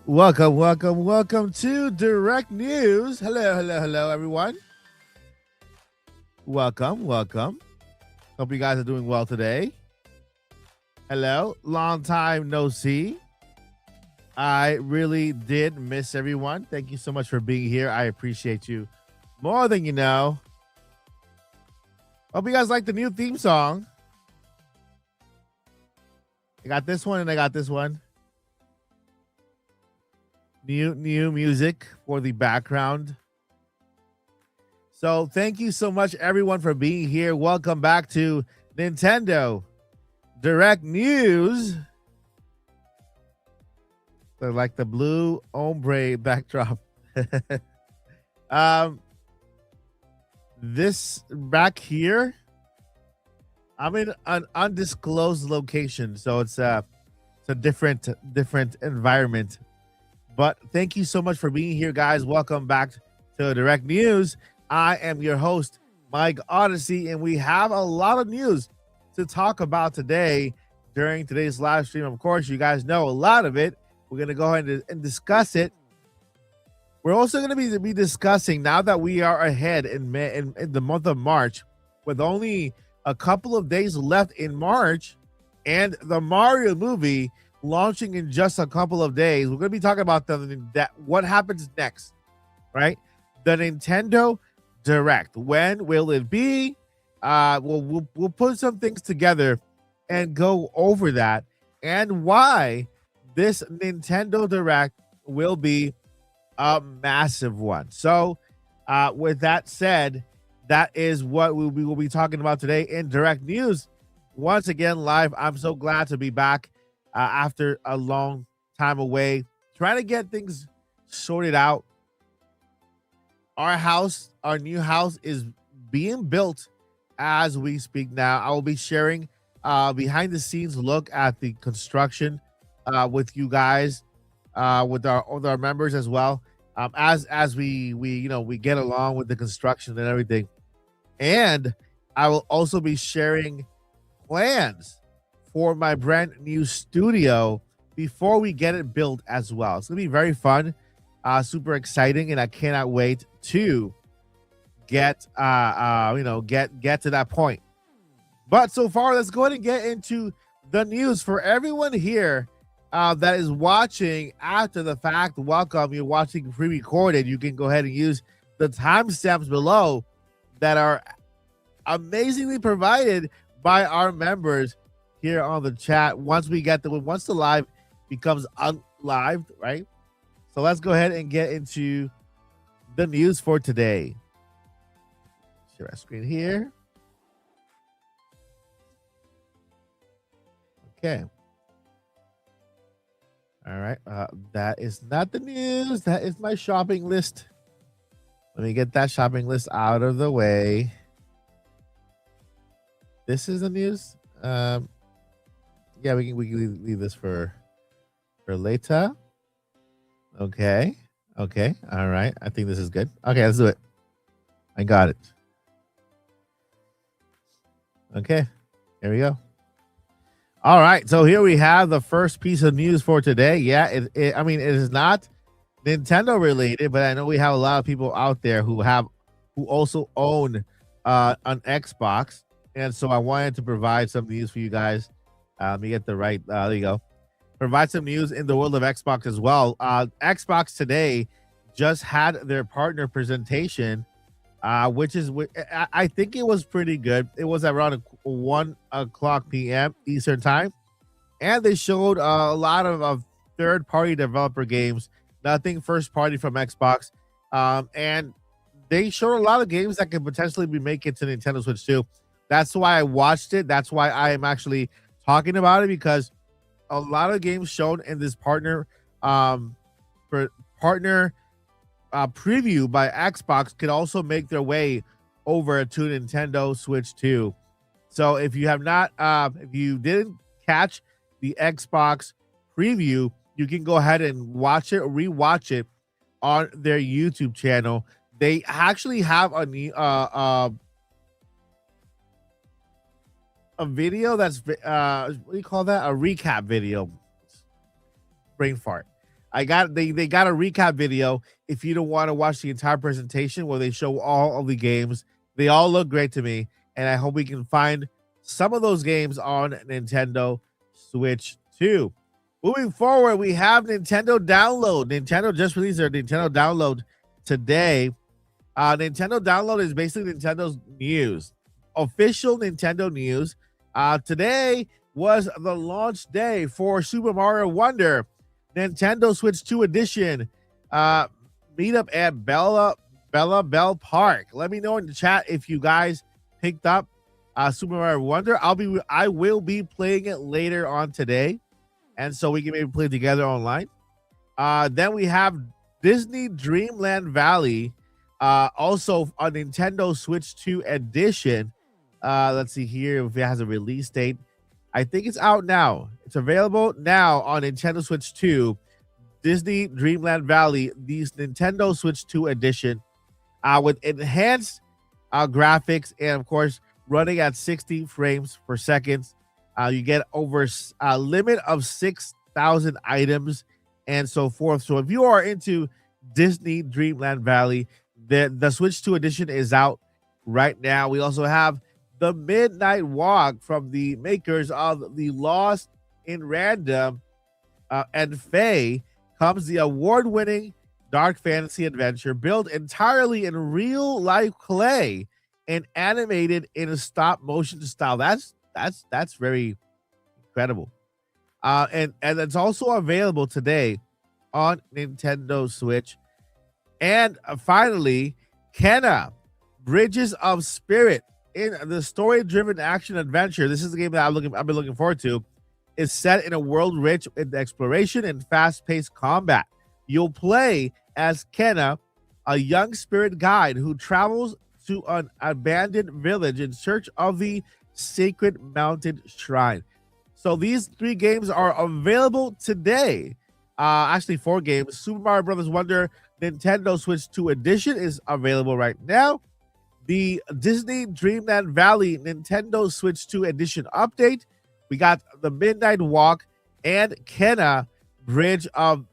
Welcome to Direct News. Hello, everyone. Welcome. Hope you guys are doing well today. Hello, long time no see. I really did miss everyone. Thank you so much for being here. I appreciate you more than you know. Hope you guys like the new theme song. I got this one and I got this one. New music for the background. So thank you so much, everyone, for being here. Welcome back to Nintendo Direct News. I like the blue ombre backdrop. This back here, I'm in an undisclosed location, so it's a different environment. But thank you so much for being here, guys. Welcome back to Direct News. I am your host, Mike Odyssey, and we have a lot of news to talk about today during today's live stream. Of course, you guys know a lot of it. We're going to go ahead and discuss it. We're also going to be discussing, now that we are ahead in the month of March, with only a couple of days left in March, and the Mario movie launching in just a couple of days. We're going to be talking about what happens next, right? The Nintendo Direct. When will it be? We'll put some things together and go over that, and why this Nintendo Direct will be a massive one. So with that said, that is what we will be talking about today in Direct News. Once again, live. I'm so glad to be back after a long time away, trying to get things sorted out. Our new house is being built as we speak now. I will be sharing behind the scenes look at the construction with you guys, with our members as well, as we get along with the construction and everything. And I will also be sharing plans for my brand new studio before we get it built as well. It's gonna be very fun, super exciting, and I cannot wait to get to that point. But so far, let's go ahead and get into the news. For everyone here that is watching after the fact, welcome. You're watching pre-recorded. You can go ahead and use the timestamps below that are amazingly provided by our members here on the chat. Once the live becomes unlived, right? So let's go ahead and get into the news for today. Share our screen here. Okay. All right. That is not the news. That is my shopping list. Let me get that shopping list out of the way. This is the news. Yeah, we can leave this for later. Okay. All right. I think this is good. Okay, let's do it. I got it. Okay. Here we go. All right. So here we have the first piece of news for today. Yeah, it is not Nintendo related, but I know we have a lot of people out there who also own an Xbox. And so I wanted to provide some news for you guys. Let me get the right. There you go. Provide some news in the world of Xbox as well. Xbox today just had their partner presentation, which is I think it was pretty good. It was around 1:00 p.m. Eastern time, and they showed a lot of third-party developer games. Nothing first-party from Xbox, and they showed a lot of games that could potentially be making it to Nintendo Switch too. That's why I watched it. That's why I am actually talking about it, because a lot of games shown in this partner preview by Xbox could also make their way over to Nintendo Switch 2. So if you have not, if you didn't catch the Xbox preview, you can go ahead and watch it or rewatch it on their YouTube channel. They actually have a video that's what do you call that? A recap video. Brain fart. They got a recap video if you don't want to watch the entire presentation where they show all of the games. They all look great to me, and I hope we can find some of those games on Nintendo Switch 2. Moving forward, we have Nintendo Download. Nintendo just released their Nintendo Download today. Nintendo Download is basically Nintendo's news, official Nintendo news. Today was the launch day for Super Mario Wonder, Nintendo Switch 2 Edition. Meet up at Bella Bell Park. Let me know in the chat if you guys picked up Super Mario Wonder. I will be playing it later on today, and so we can maybe play together online. Then we have Disney Dreamland Valley, also on Nintendo Switch 2 Edition. Let's see here if it has a release date. I think it's out now. It's available now on Nintendo Switch 2. Disney Dreamland Valley, the Nintendo Switch 2 Edition, with enhanced graphics and, of course, running at 60 frames per second. You get over a limit of 6,000 items and so forth. So if you are into Disney Dreamland Valley, the Switch 2 Edition is out right now. We also have the Midnight Walk from the makers of the Lost in Random and Fae. Comes the award-winning dark fantasy adventure built entirely in real-life clay and animated in a stop-motion style. That's very incredible. And it's also available today on Nintendo Switch. And finally, Kena, Bridges of Spirit, in the story-driven action adventure. This is the game that I've been looking forward to. Is set in a world rich in exploration and fast-paced combat. You'll play as Kena, a young spirit guide who travels to an abandoned village in search of the sacred mountain shrine. So these 3 games are available today. Actually, 4 games. Super Mario Bros. Wonder Nintendo Switch 2 Edition is available right now. The Disney Dreamland Valley Nintendo Switch 2 Edition update. We got the Midnight Walk and Kena, Bridge of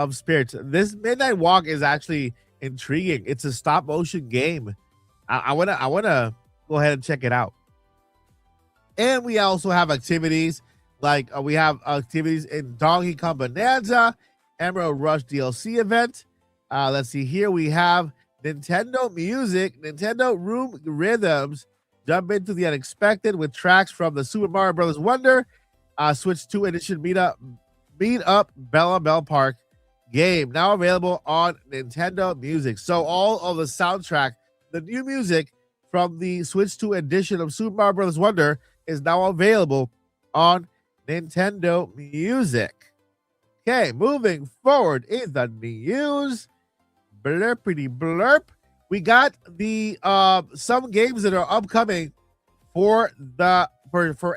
Spirits. This Midnight Walk is actually intriguing. It's a stop motion game. I wanna go ahead and check it out. And we also have activities like we have activities in Donkey Kong Bonanza, Emerald Rush DLC event. Let's see here. We have Nintendo Music, Nintendo Room Rhythms. Jump into the unexpected with tracks from the Super Mario Bros. Wonder Switch 2 Edition Meet Up Bella Bell Park game. Now available on Nintendo Music. So all of the soundtrack, the new music from the Switch 2 Edition of Super Mario Bros. Wonder is now available on Nintendo Music. Okay, moving forward in the news. Blurpity blurp. We got the some games that are upcoming for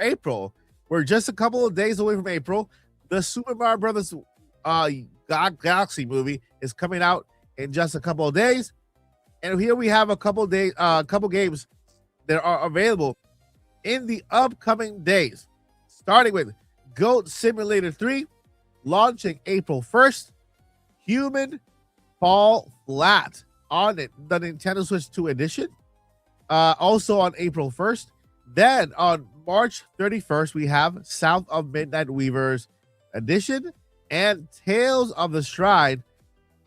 April. We're just a couple of days away from April. The Super Mario Brothers Galaxy movie is coming out in just a couple of days, and here we have a couple games that are available in the upcoming days. Starting with Goat Simulator 3, launching April 1st. Human Fall Flat on the Nintendo Switch 2 Edition, also on April 1st. Then on March 31st, we have South of Midnight Weavers Edition and Tales of the Shrine,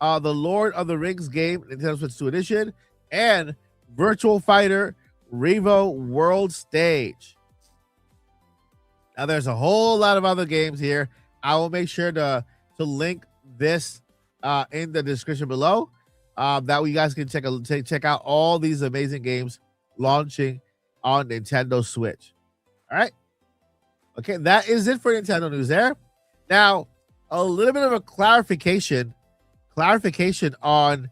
the Lord of the Rings game, Nintendo Switch 2 Edition, and Virtual Fighter Revo World Stage. Now, there's a whole lot of other games here. I will make sure to link this in the description below. That way you guys can check out all these amazing games launching on Nintendo Switch. All right. Okay, that is it for Nintendo news there. Now, a little bit of a clarification on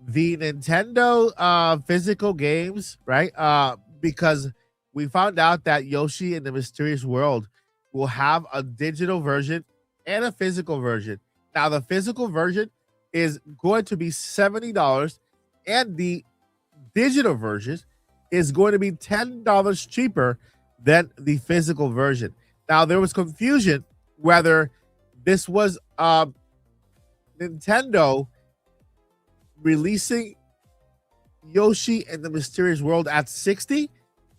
the Nintendo physical games, right? Because we found out that Yoshi and the Mysterious World will have a digital version and a physical version. Now, the physical version is going to be $70, and the digital version is going to be $10 cheaper than the physical version. Now, there was confusion whether this was Nintendo releasing Yoshi and the Mysterious World at 60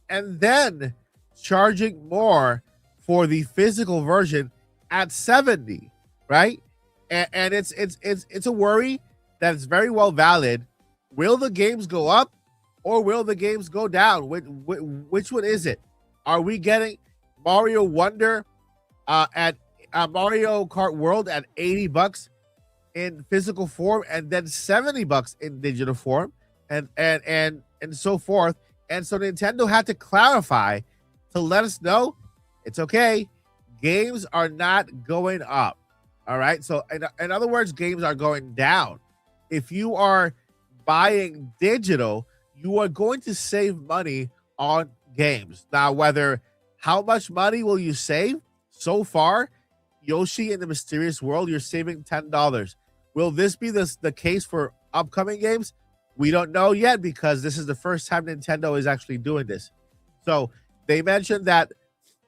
and then charging more for the physical version at 70, right? And it's a worry that is very well valid. Will the games go up or will the games go down? Which one is it? Are we getting Mario Wonder at Mario Kart World at $80 in physical form and then $70 in digital form and so forth? And so Nintendo had to clarify to let us know it's okay. Games are not going up. All right. So in other words, games are going down. If you are buying digital, you are going to save money on games. Now, how much money will you save? So far, Yoshi in the Mysterious World, you're saving $10. Will this be the case for upcoming games? We don't know yet because this is the first time Nintendo is actually doing this. So they mentioned that,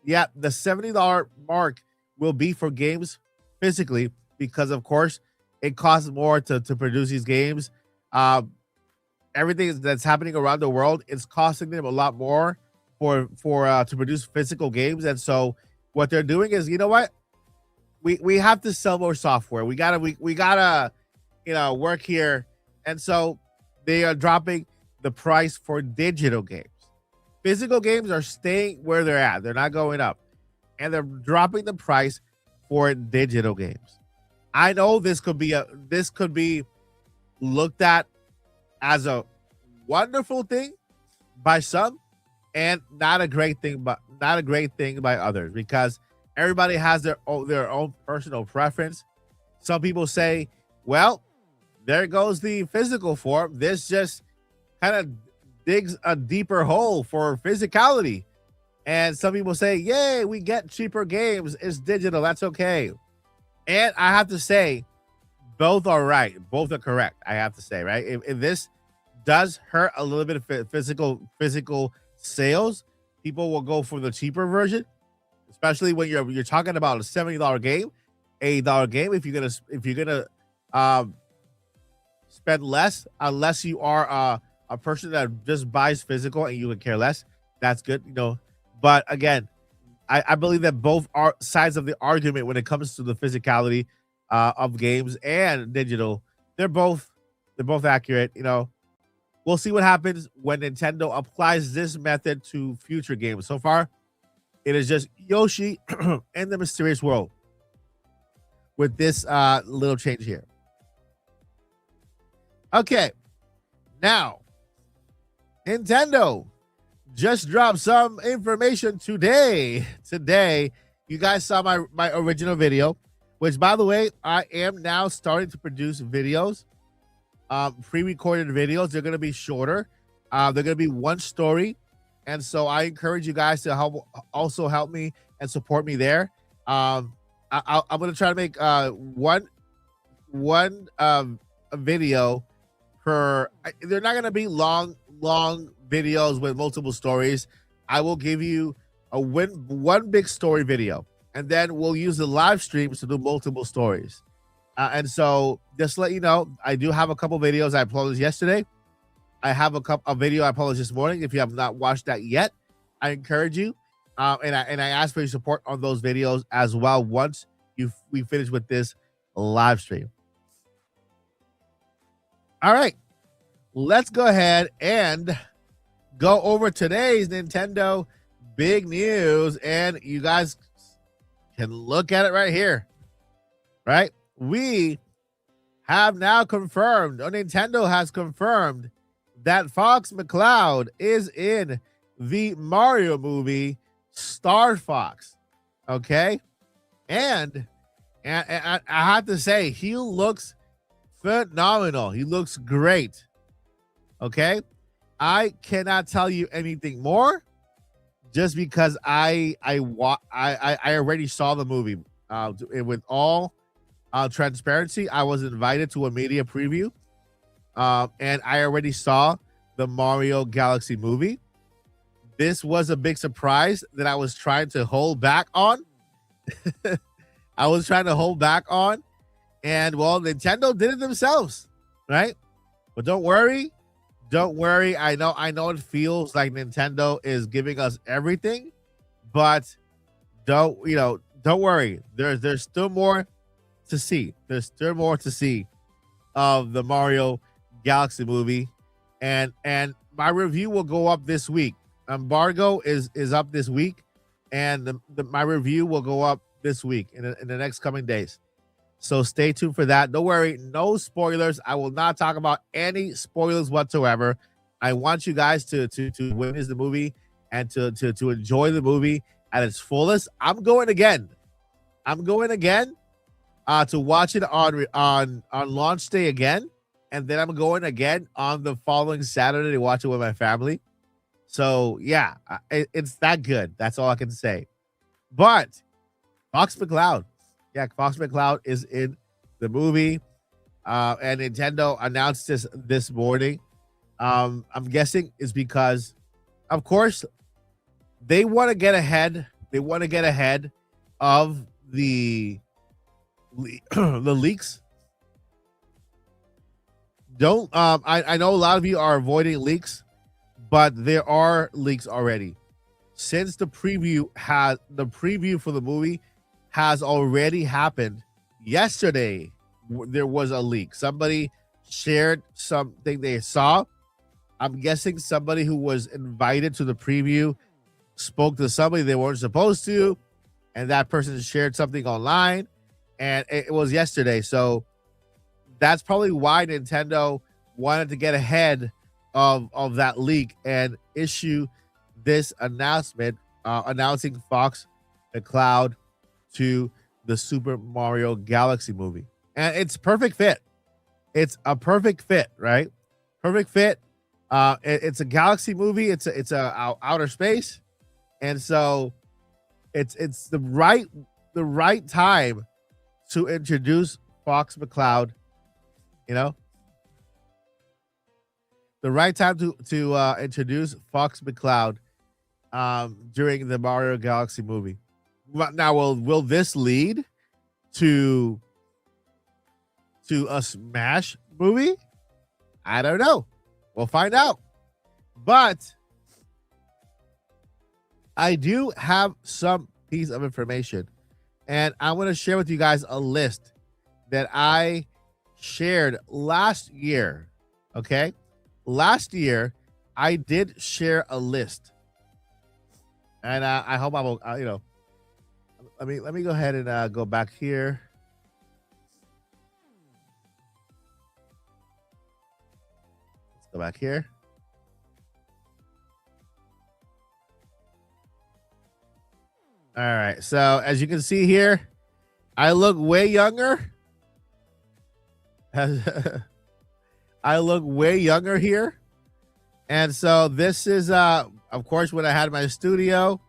yeah, the $70 mark will be for games physically because, of course, it costs more to produce these games. Everything that's happening around the world is costing them a lot more for to produce physical games. And so what they're doing is, you know what? We have to sell more software. We gotta work here. And so they are dropping the price for digital games. Physical games are staying where they're at. They're not going up. And they're dropping the price for digital games. I know this could be looked at as a wonderful thing by some and not a great thing by others because everybody has their own personal preference. Some people say, well, there goes the physical form. This just kind of digs a deeper hole for physicality. And some people say, yay, we get cheaper games. It's digital. That's okay. And I have to say, both are right. Both are correct. I have to say, right? If this does hurt a little bit of physical sales, people will go for the cheaper version, especially when you're talking about a $70 game, $80 game. If you're gonna spend less, unless you are a person that just buys physical and you would care less, that's good, But again, I believe that both sides of the argument when it comes to the physicality of games and digital, they're both accurate. We'll see what happens when Nintendo applies this method to future games. So far, it is just Yoshi and the Mysterious World with this little change here. Okay, now Nintendo just dropped some information today. You guys saw my original video, which, by the way, I am now starting to produce videos, pre-recorded videos. They're going to be shorter. They're going to be one story. And so I encourage you guys to help me and support me there. I'm going to try to make one video per. They're not going to be long videos with multiple stories. I will give you one big story video, and then we'll use the live streams to do multiple stories. And so just to let you know, I do have a couple videos I uploaded yesterday. I have a video I published this morning. If you have not watched that yet, I encourage you. And I ask for your support on those videos as well once we finish with this live stream. All right, let's go ahead and go over today's Nintendo big news, and you guys can look at it right here. Right, we have now confirmed, or Nintendo has confirmed, that Fox McCloud is in the Mario movie Star Fox. Okay, and I have to say, he looks phenomenal. He looks great. Okay, I cannot tell you anything more, just because I already saw the movie. With all transparency, I was invited to a media preview, and I already saw the Mario Galaxy movie. This was a big surprise that I was trying to hold back on. I was trying to hold back on, And well, Nintendo did it themselves, right? But don't worry, don't worry. I know it feels like Nintendo is giving us everything, but don't worry. There's still more to see. There's still more to see of the Mario Galaxy movie, and my review will go up this week. Embargo is up this week, and my review will go up this week in the next coming days. So stay tuned for that. Don't worry, no spoilers. I will not talk about any spoilers whatsoever. I want you guys to witness the movie and to enjoy the movie at its fullest. I'm going again. I'm going again to watch it on launch day again, and then I'm going again on the following Saturday to watch it with my family. So yeah, it's that good. That's all I can say. But Fox McCloud, yeah, Fox McCloud is in the movie, and Nintendo announced this morning. I'm guessing is because, of course, they want to get ahead. They want to get ahead of the leaks. Don't I know a lot of you are avoiding leaks, but there are leaks already. Since the preview for the movie has already happened yesterday, there was a leak. Somebody shared something they saw. I'm guessing somebody who was invited to the preview spoke to somebody they weren't supposed to, and that person shared something online, and it was yesterday. So that's probably why Nintendo wanted to get ahead of that leak and issue this announcement, announcing Fox McCloud to the Super Mario Galaxy movie. And it's perfect fit. It's a perfect fit, right? Perfect fit. It's a Galaxy movie. It's a outer space, and so it's the right time to introduce Fox McCloud. You know, the right time to introduce Fox McCloud during the Mario Galaxy movie. Now, will this lead to a Smash movie? I don't know. We'll find out. But I do have some piece of information, and I want to share with you guys a list that I shared last year. Okay, last year I did share a list, and I hope I will. Let me go ahead and go back here. Let's go back here. All right. So as you can see here, I look way younger. I look way younger here. And so this is of course when I had my studio.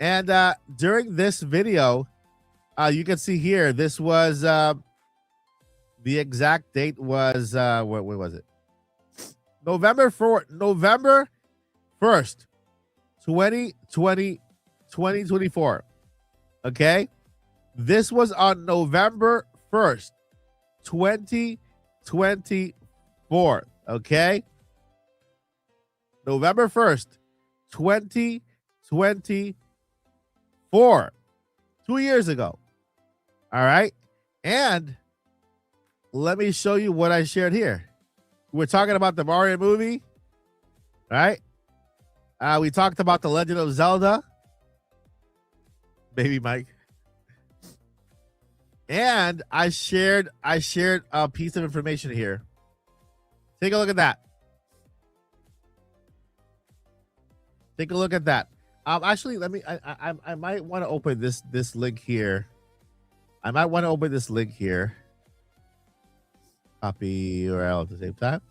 And during this video, you can see here, this was the exact date was what was it? November 1st, 2024. Okay. This was on November 1st, 2024. Okay. November 1st, 2024. 2 years ago. All right. And let me show you what I shared here. We're talking about the Mario movie. Right. We talked about The Legend of Zelda. Baby Mike. And I shared a piece of information here. Take a look at that. Take a look at that. Actually, let me. I might want to open this link here. I might want to open this link here. Copy URL at the same time.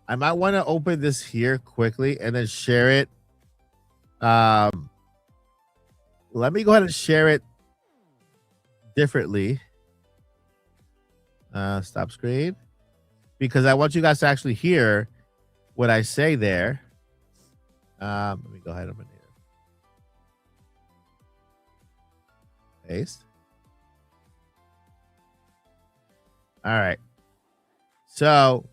I might want to open this here quickly and then share it. Let me go ahead and share it differently. Stop screen. Because I want you guys to actually hear what I say there. Let me go ahead and open here. Paste. All right. So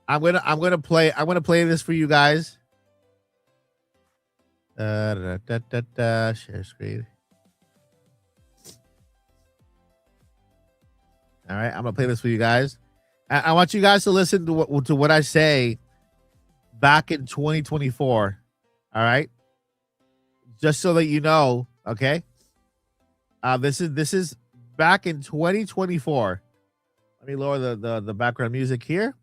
I'm gonna play this for you guys. Share screen. All right, I'm gonna play this for you guys. I want you guys to listen to what I say back in 2024. All right, just so that you know. Okay, this is back in 2024. Let me lower the background music here,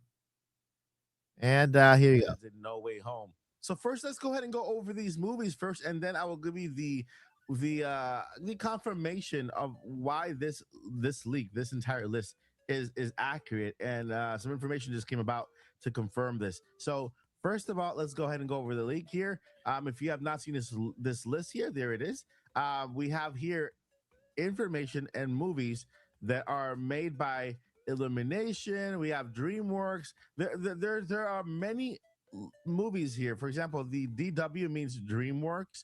and here you go. No Way Home. So first, let's go ahead and go over these movies first, and then I will give you the confirmation of why this leak, this entire list is accurate, and some information just came about to confirm this. So first of all, let's go ahead and go over the leak here. If you have not seen this list here, there it is. We have here information and movies that are made by Illumination. We have DreamWorks. There are many movies here. For example, the DW means DreamWorks.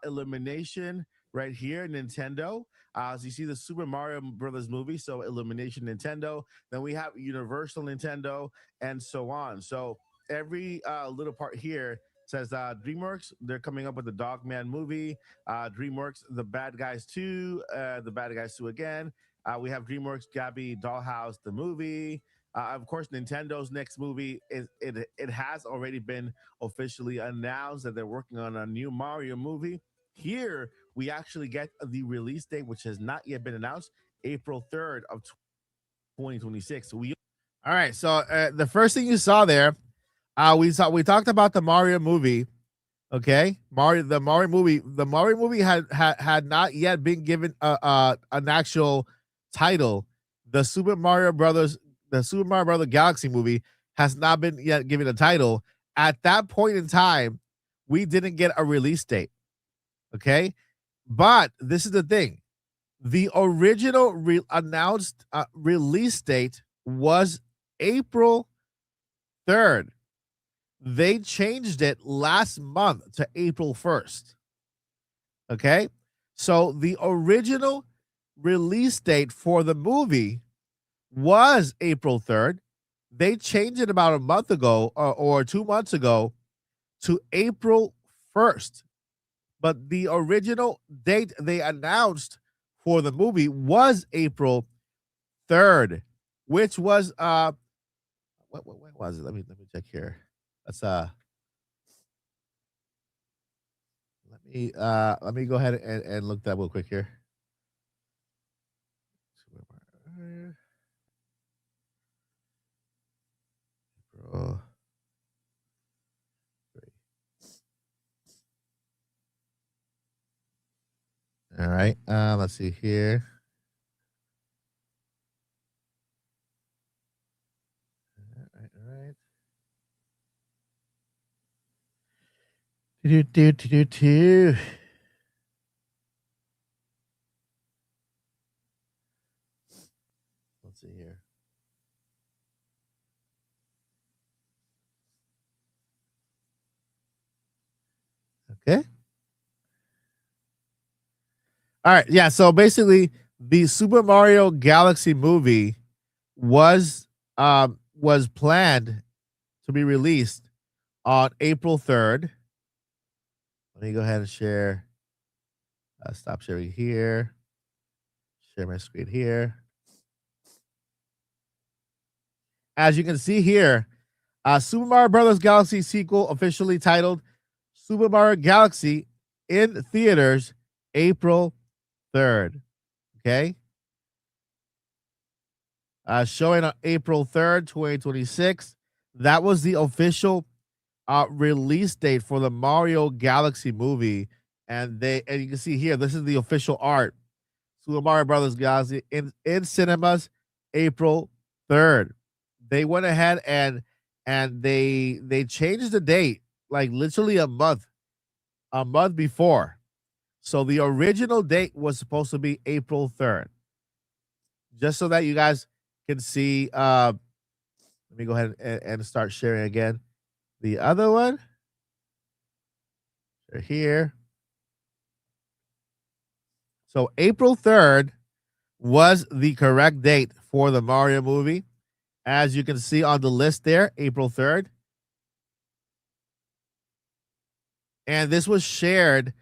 Illumination right here, Nintendo. As you see, the Super Mario Brothers movie, so Illumination, Nintendo. Then we have Universal Nintendo, and so on. So every little part here says DreamWorks. They're coming up with the Dogman movie. DreamWorks, The Bad Guys 2, The Bad Guys 2 again. We have DreamWorks, Gabby Dollhouse, the movie. Of course, Nintendo's next movie it has already been officially announced that they're working on a new Mario movie. Here we actually get the release date, which has not yet been announced, April 3rd of 2026. All right. So the first thing you saw there, we talked about the Mario movie. Okay, the Mario movie had not yet been given an actual title. The Super Mario Brothers Galaxy movie has not been yet given a title. At that point in time, we didn't get a release date. Okay, but this is the thing: the original announced release date was April 3rd. They changed it last month to April 1st. Okay. So the original release date for the movie was April 3rd. They changed it about a month ago or 2 months ago to April 1st. But the original date they announced for the movie was April 3rd, which was what was it? Let me check here. Let's let me go ahead and look that real quick here. April 3. All right. Let's see here. All right. Do. Let's see here. Okay. All right. Yeah. So basically, the Super Mario Galaxy movie was planned to be released on April 3rd. Let me go ahead and share. Stop sharing here. Share my screen here. As you can see here, Super Mario Brothers Galaxy sequel officially titled Super Mario Galaxy in theaters April 3rd. Okay. Showing on April 3rd, 2026. That was the official release date for the Mario Galaxy movie. And you can see here, this is the official art. Super Mario Brothers Galaxy in cinemas April 3rd. They went ahead and they changed the date like literally a month before. So the original date was supposed to be April 3rd. Just so that you guys can see, let me go ahead and start sharing again. The other one here. So April 3rd was the correct date for the Mario movie. As you can see on the list there, April 3rd. And this was shared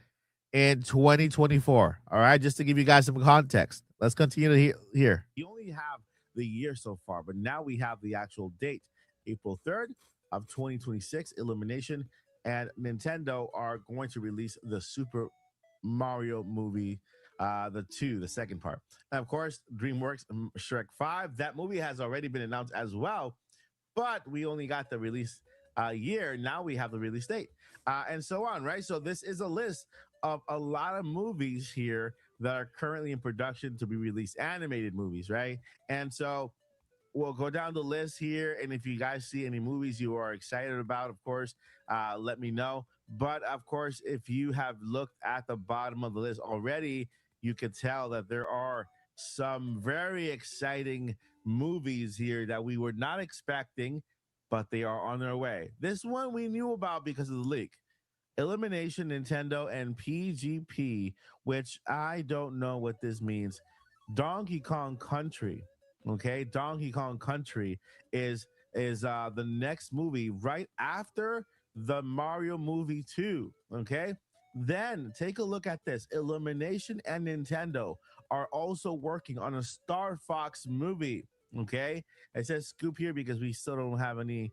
in 2024. All right, just to give you guys some context. Let's continue to here. You only have the year so far, but now we have the actual date. April 3rd of 2026, Illumination and Nintendo are going to release the Super Mario movie, the second part. And of course, DreamWorks Shrek 5. That movie has already been announced as well, but we only got the release year. Now we have the release date, and so on, right? So this is a list of a lot of movies here that are currently in production to be released, animated movies, right? And so we'll go down the list here. And if you guys see any movies you are excited about, of course, let me know. But of course, if you have looked at the bottom of the list already, you could tell that there are some very exciting movies here that we were not expecting, but they are on their way. This one we knew about because of the leak. Elimination, Nintendo, and PGP, which I don't know what this means. Donkey Kong Country. Okay, Donkey Kong Country is the next movie right after the Mario movie 2. Okay, then take a look at this. Illumination and Nintendo are also working on a Star Fox movie. Okay, it says scoop here because we still don't have any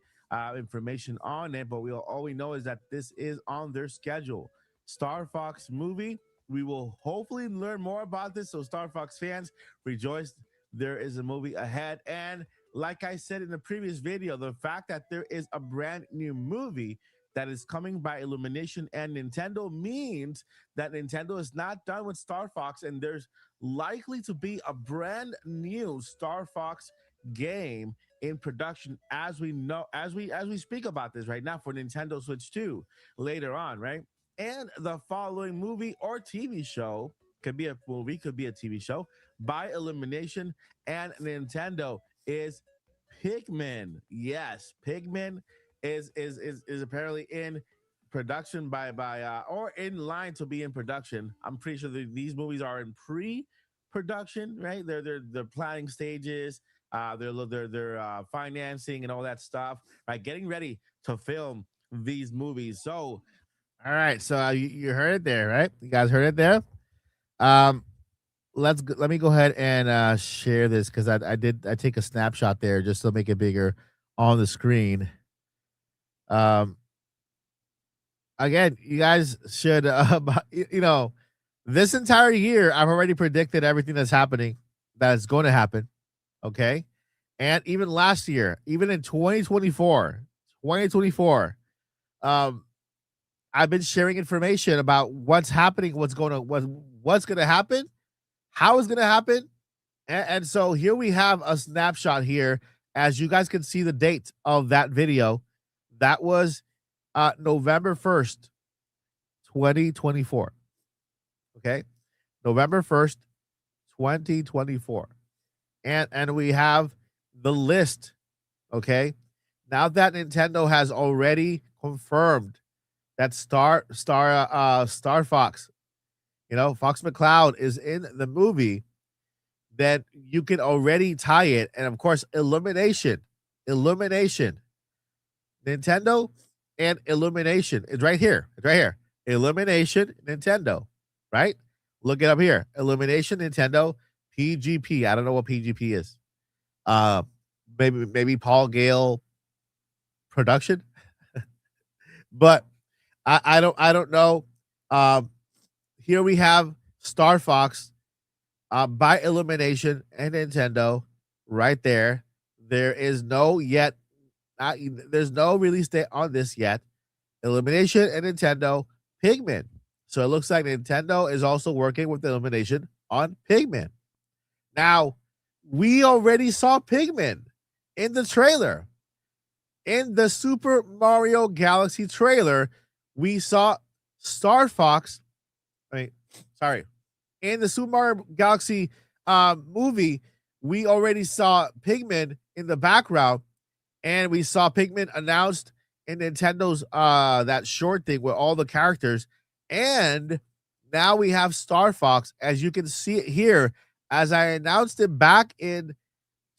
information on it, but all we know is that this is on their schedule. Star Fox movie. We will hopefully learn more about this. So Star Fox fans, rejoice! There is a movie ahead, and like I said in the previous video, the fact that there is a brand new movie that is coming by Illumination and Nintendo means that Nintendo is not done with Star Fox, and there's likely to be a brand new Star Fox game in production as we speak about this right now for Nintendo Switch 2 later on, right? And the following movie or TV show, could be a movie, could be a TV show, by Illumination and Nintendo is Pikmin. Yes, Pikmin is apparently in production by or in line to be in production. I'm pretty sure these movies are in pre-production, right? They're planning stages, they're financing and all that stuff, right? Getting ready to film these movies. So, all right, so you heard it there, right? You guys heard it there. Um, let me go ahead and share this because I take a snapshot there just to make it bigger on the screen. Um, again, you guys should this entire year I've already predicted everything that's happening that is going to happen. Okay, and even last year, even in 2024, um, I've been sharing information about what's happening, what's going to what's going to happen, how it's going to happen. And so here we have a snapshot here. As you guys can see the date of that video, that was November 1st, 2024. Okay. November 1st, 2024. And we have the list. Okay. Now that Nintendo has already confirmed that Star Fox, Fox McCloud is in the movie, then you can already tie it. And of course, Illumination, Nintendo, and Illumination. It's right here. Illumination, Nintendo, right? Look it up here. Illumination, Nintendo, PGP. I don't know what PGP is. Maybe Paul Gale production, but I don't know. Here we have Star Fox by Illumination and Nintendo right there. There is no there's no release date on this yet. Illumination and Nintendo, Pikmin. So it looks like Nintendo is also working with Illumination on Pikmin. Now, we already saw Pikmin in the trailer. In the Super Mario Galaxy trailer, we saw Star Fox. In the Super Mario Galaxy movie, we already saw Pikmin in the background, and we saw Pikmin announced in Nintendo's that short thing with all the characters. And now we have Star Fox, as you can see it here, as I announced it back in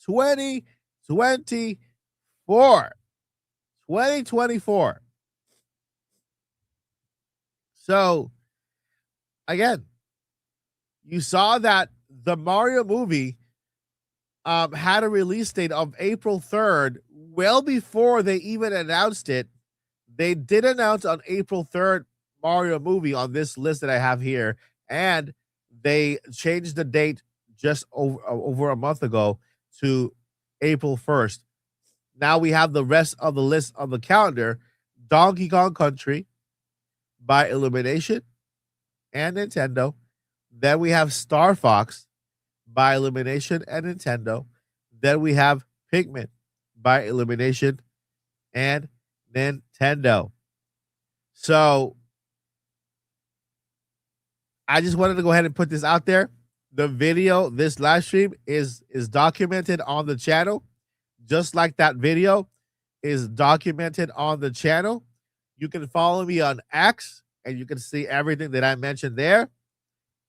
2024. 2024. So again, you saw that the Mario movie had a release date of April 3rd, well before they even announced it. They did announce on April 3rd Mario movie on this list that I have here, and they changed the date just over a month ago to April 1st. Now we have the rest of the list on the calendar: Donkey Kong Country by Illumination and Nintendo. Then we have Star Fox by Illumination and Nintendo. Then we have Pikmin by Illumination and Nintendo. So I just wanted to go ahead and put this out there. The video, this live stream is documented on the channel, just like that video is documented on the channel. You can follow me on X and you can see everything that I mentioned there.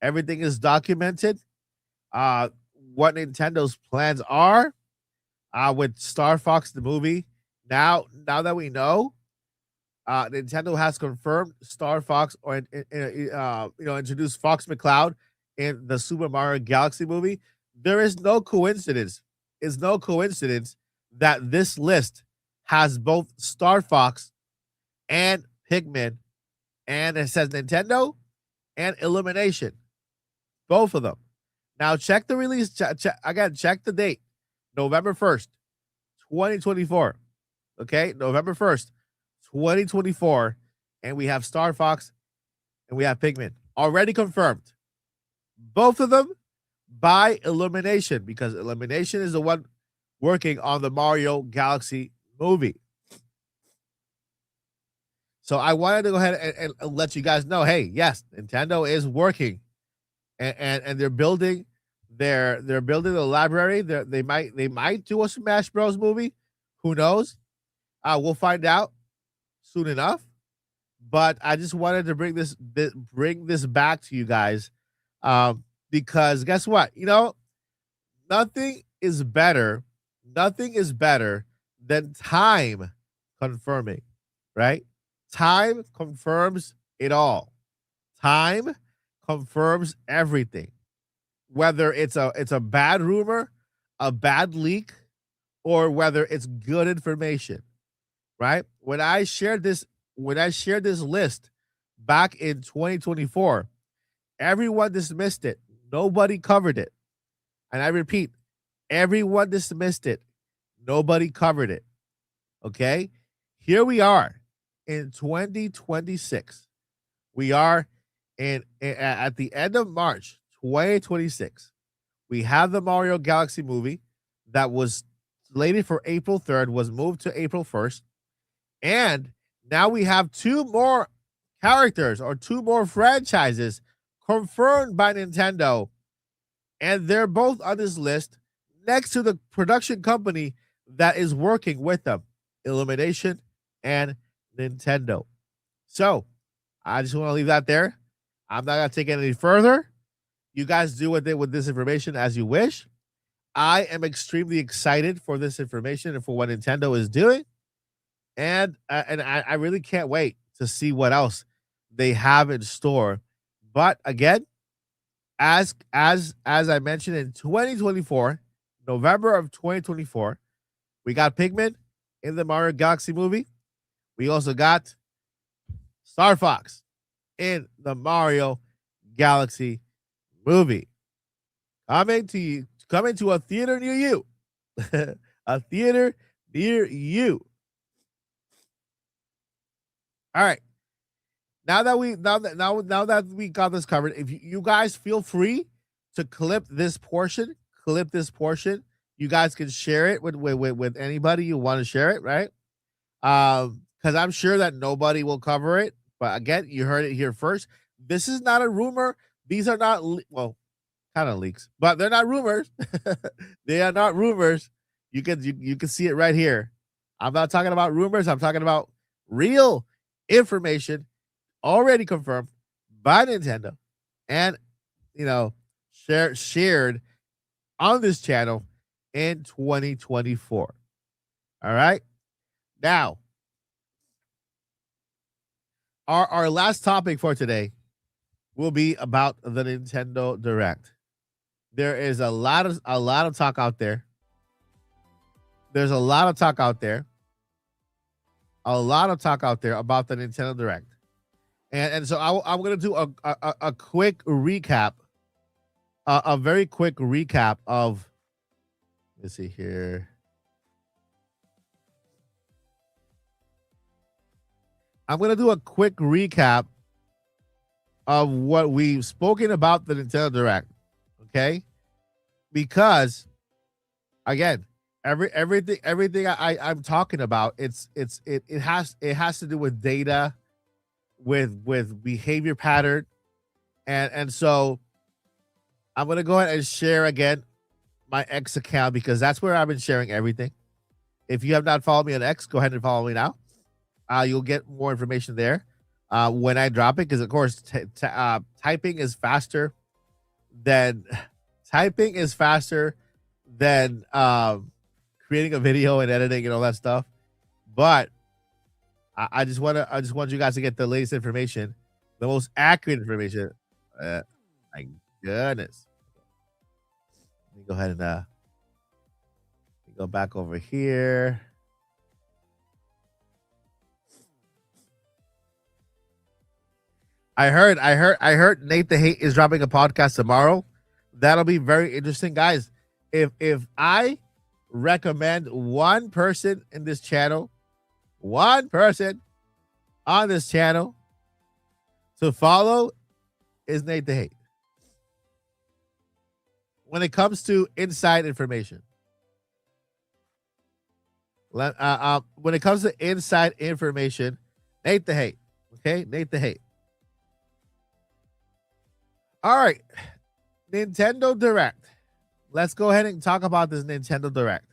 Everything is documented. What Nintendo's plans are with Star Fox the movie. Now that we know, Nintendo has confirmed Star Fox, or introduced Fox McCloud in the Super Mario Galaxy movie. There is no coincidence. It's no coincidence that this list has both Star Fox and Pikmin, and it says Nintendo and Illumination, both of them. Now check the release. Check the date, November 1st, 2024. Okay, November 1st, 2024, and we have Star Fox and we have Pikmin already confirmed. Both of them by Illumination, because Illumination is the one working on the Mario Galaxy movie. So I wanted to go ahead and let you guys know, hey, yes, Nintendo is working, and they're building they're building a library. They might do a Smash Bros movie. Who knows? We'll find out soon enough. But I just wanted to bring this back to you guys, because guess what? Nothing is better. Nothing is better than time confirming, right? Time confirms it all. Time confirms everything. Whether it's a bad rumor, a bad leak, or whether it's good information, right? When I shared this list back in 2024, everyone dismissed it. Nobody covered it. And I repeat, everyone dismissed it. Nobody covered it. Okay? Here we are in 2026. We are at the end of March 2026. We have the Mario Galaxy movie that was slated for April 3rd, was moved to April 1st. And now we have two more characters, or two more franchises confirmed by Nintendo. And they're both on this list next to the production company that is working with them, Illumination and Nintendo. So I just want to leave that there. I'm not going to take it any further. You guys do with this information as you wish. I am extremely excited for this information and for what Nintendo is doing. And I really can't wait to see what else they have in store. But again, as I mentioned, in 2024, November of 2024, we got Pikmin in the Mario Galaxy movie. We also got Star Fox in the Mario Galaxy movie. Coming to a theater near you. A theater near you. All right. Now that we got this covered, if you guys feel free to clip this portion, you guys can share it with anybody you want to share it, right? Because I'm sure that nobody will cover it. But again, you heard it here first. This is not a rumor. These are not kind of leaks, but they're not rumors. They are not rumors. You can see it right here. I'm not talking about rumors. I'm talking about real information already confirmed by Nintendo, and shared on this channel in 2024. All right. Now, our last topic for today will be about the Nintendo Direct. There is a lot of talk out there. There's a lot of talk out there. A lot of talk out there about the Nintendo Direct. And so I'm going to do a quick recap, a very quick recap of, let's see here. I'm going to do a quick recap of what we've spoken about the Nintendo Direct. Okay. Because again, everything I'm talking about, it has to do with data, with behavior pattern, and so I'm gonna go ahead and share again my X account because that's where I've been sharing everything. If you have not followed me on X, go ahead and follow me now. You'll get more information there when I drop it, because of course typing is faster than typing is faster than creating a video and editing and all that stuff. But I just want you guys to get the latest information, the most accurate information. My goodness. Let me go ahead and go back over here. I heard Nate the Hate is dropping a podcast tomorrow. That'll be very interesting, guys. If I recommend one person in this channel, one person on this channel to follow, is Nate the Hate. When it comes to inside information, when it comes to inside information, Nate the Hate. Okay, Nate the Hate. All right, Nintendo Direct. Let's go ahead and talk about this Nintendo Direct.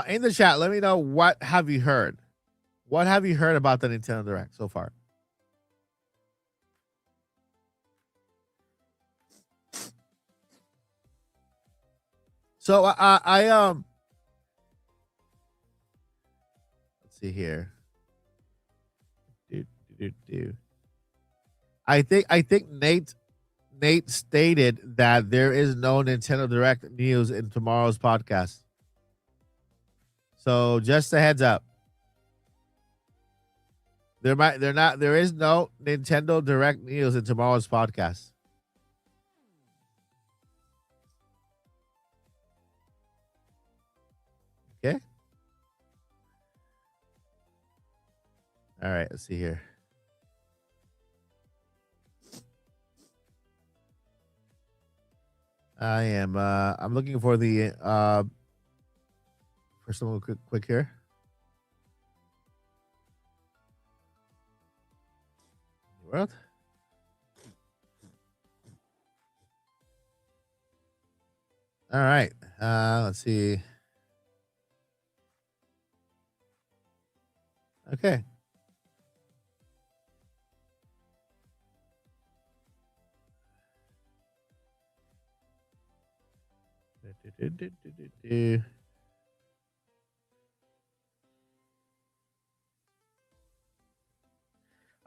In the chat, let me know, what have you heard? What have you heard about the Nintendo Direct so far? So let's see here. Do, do, do. I think Nate stated that there is no Nintendo Direct news in tomorrow's podcast. So just a heads up. There is no Nintendo Direct news in tomorrow's podcast. Okay. All right, let's see here. I'm looking for the for someone quick here. World. All right. Let's see. Okay.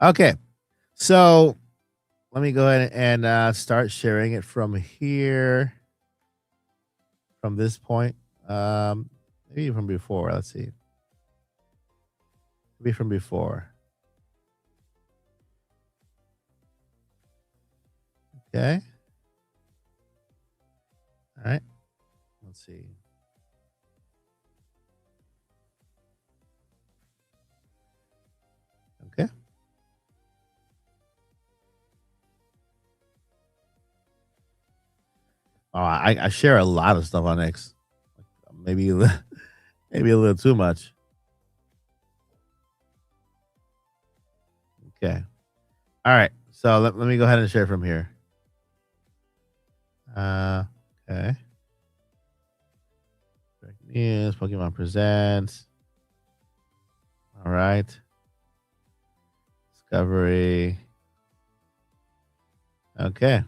Okay. So let me go ahead and start sharing it from here. From this point. Maybe from before. Let's see. Maybe from before. Okay. All right. Let's see. Okay. Oh, I share a lot of stuff on X. Maybe maybe a little too much. Okay. All right. So let me go ahead and share from here. Okay. Direct news, Pokemon Presents. All right. Discovery. Okay.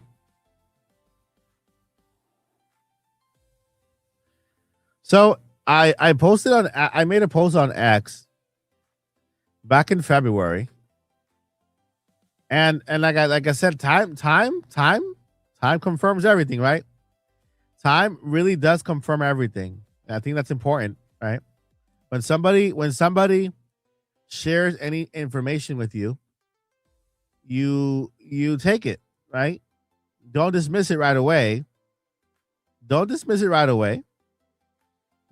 So I posted on I made a post on X back in February, and like I said, time confirms everything, right? Time really does confirm everything. And I think that's important, right? When somebody shares any information with you, you take it, right? Don't dismiss it right away. Don't dismiss it right away.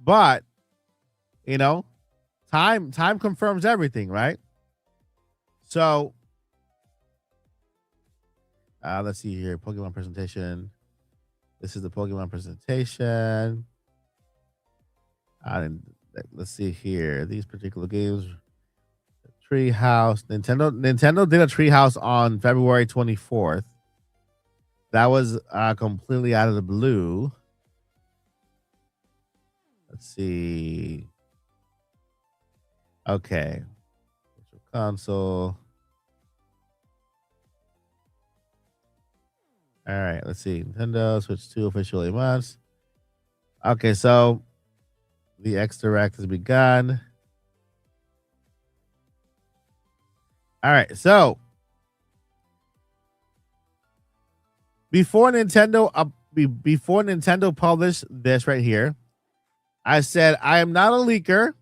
But you know, time confirms everything, right? So let's see here. Pokemon presentation. This is the Pokemon presentation. And let's see here. These particular games. Treehouse. Nintendo did a treehouse on February 24th. That was completely out of the blue. Let's see. Okay. Virtual console. All right, let's see. Nintendo Switch 2 officially months. Okay, so the X Direct has begun. All right, so before Nintendo published this right here, I said I am not a leaker,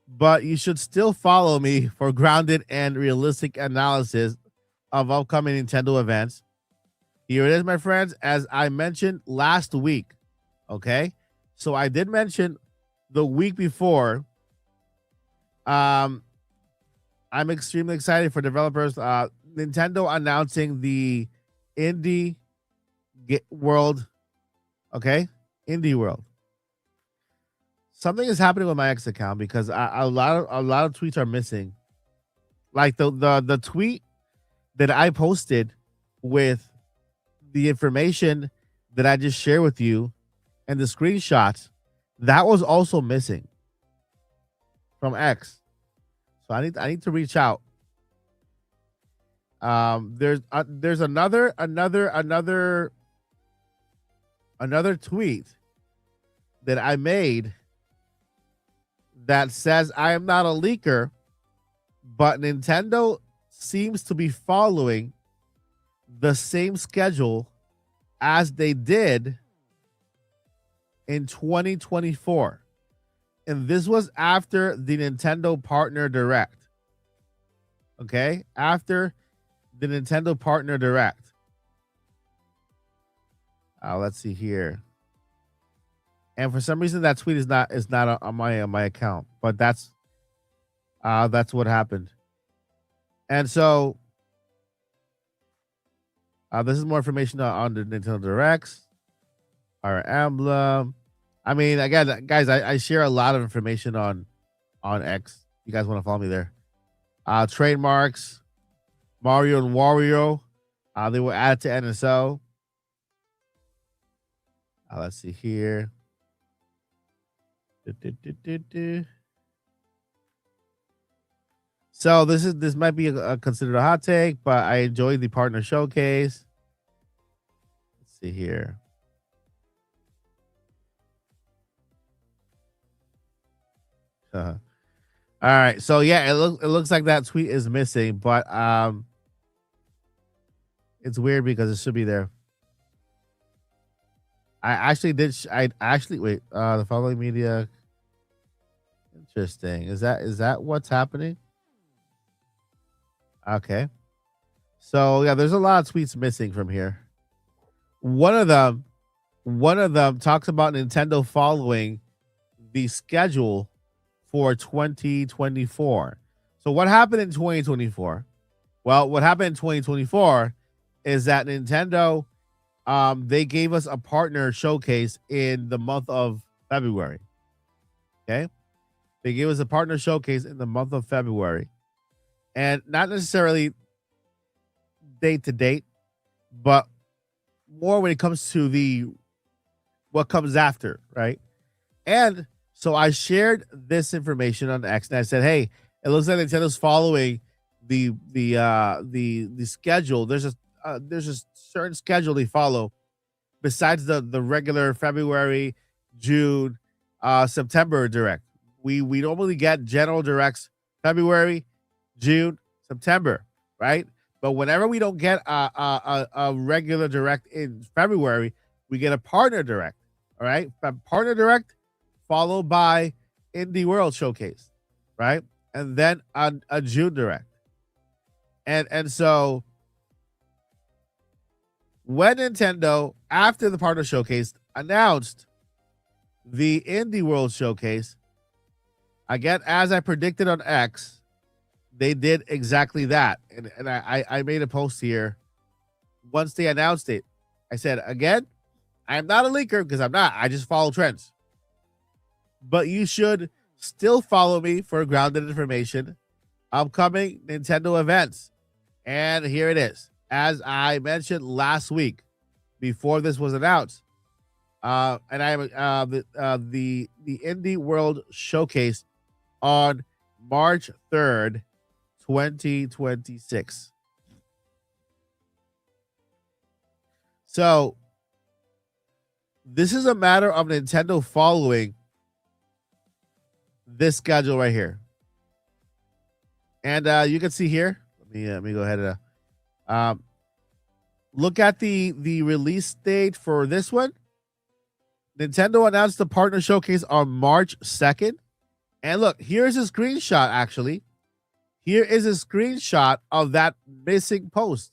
but you should still follow me for grounded and realistic analysis of upcoming Nintendo events. Here it is, my friends, as I mentioned last week. Okay, so I did mention the week before. I'm extremely excited for developers. Nintendo announcing the Indie World. Okay, Indie World. Something is happening with my X account because a lot of tweets are missing. Like the tweet that I posted with the information that I just shared with you and the screenshots, that was also missing from X. So I need to reach out. There's another tweet that I made that says I am not a leaker, but Nintendo seems to be following the same schedule as they did in 2024. And this was after the Nintendo Partner Direct. Okay? After the Nintendo Partner Direct. Let's see here. And for some reason that tweet is not on my account, but that's what happened. And so this is more information on the Nintendo Directs, our emblem. I mean, again, guys, I share a lot of information on X. You guys want to follow me there? Trademarks, Mario and Wario. They were added to NSO. Let's see here. So this might be considered a hot take, but I enjoyed the partner showcase. Let's see here. All right, so yeah, it looks like that tweet is missing, but it's weird because it should be there. I actually did. I actually wait. The following media. Interesting. Is that what's happening? Okay. So yeah, there's a lot of tweets missing from here. One of them talks about Nintendo following the schedule for 2024. So what happened in 2024? Well, what happened in 2024 is that Nintendo they gave us a partner showcase in the month of February. Okay? They gave us a partner showcase in the month of February. And not necessarily date to date, but more when it comes to the what comes after, right? And so I shared this information on X, and I said, "Hey, it looks like Nintendo's following the schedule. There's a certain schedule they follow besides the regular February, June, September direct. We normally get general directs February, June, September, right? But whenever we don't get a regular direct in February, we get a partner direct. All right, a partner direct followed by Indie World Showcase, right? And then a June direct. And so when Nintendo, after the partner showcase, announced the Indie World Showcase, again, as I predicted on X, they did exactly that. And I made a post here once they announced it. I said, again, I am not a leaker because I'm not. I just follow trends. But you should still follow me for grounded information, upcoming Nintendo events. And here it is. As I mentioned last week, before this was announced, and I am the Indie World Showcase on March 3rd, 2026. So this is a matter of Nintendo following this schedule right here. And you can see here, let me go ahead and look at the release date for this one. Nintendo announced the partner showcase on March 2nd. And look, here's a screenshot actually. Here is a screenshot of that missing post.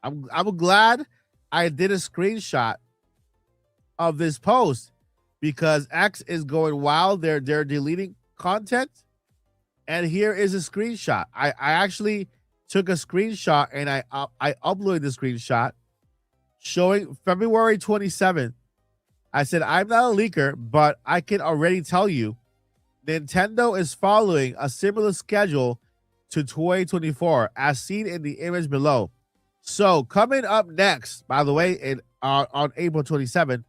I'm glad I did a screenshot of this post because X is going wild. They're deleting content. And here is a screenshot. I actually took a screenshot and I uploaded the screenshot showing February 27th. I said, I'm not a leaker, but I can already tell you Nintendo is following a similar schedule to 2024 as seen in the image below. So coming up next, by the way, on April 27th,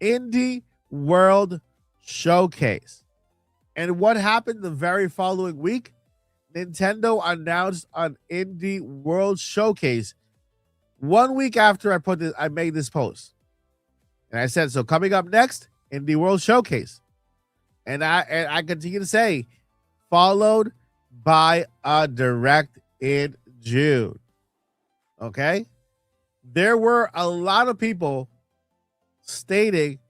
Indie World Showcase. And what happened the very following week? Nintendo announced an Indie World Showcase 1 week after I made this post. And I said, so coming up next, Indie World Showcase. And I continue to say, followed by a direct in June. Okay? There were a lot of people stating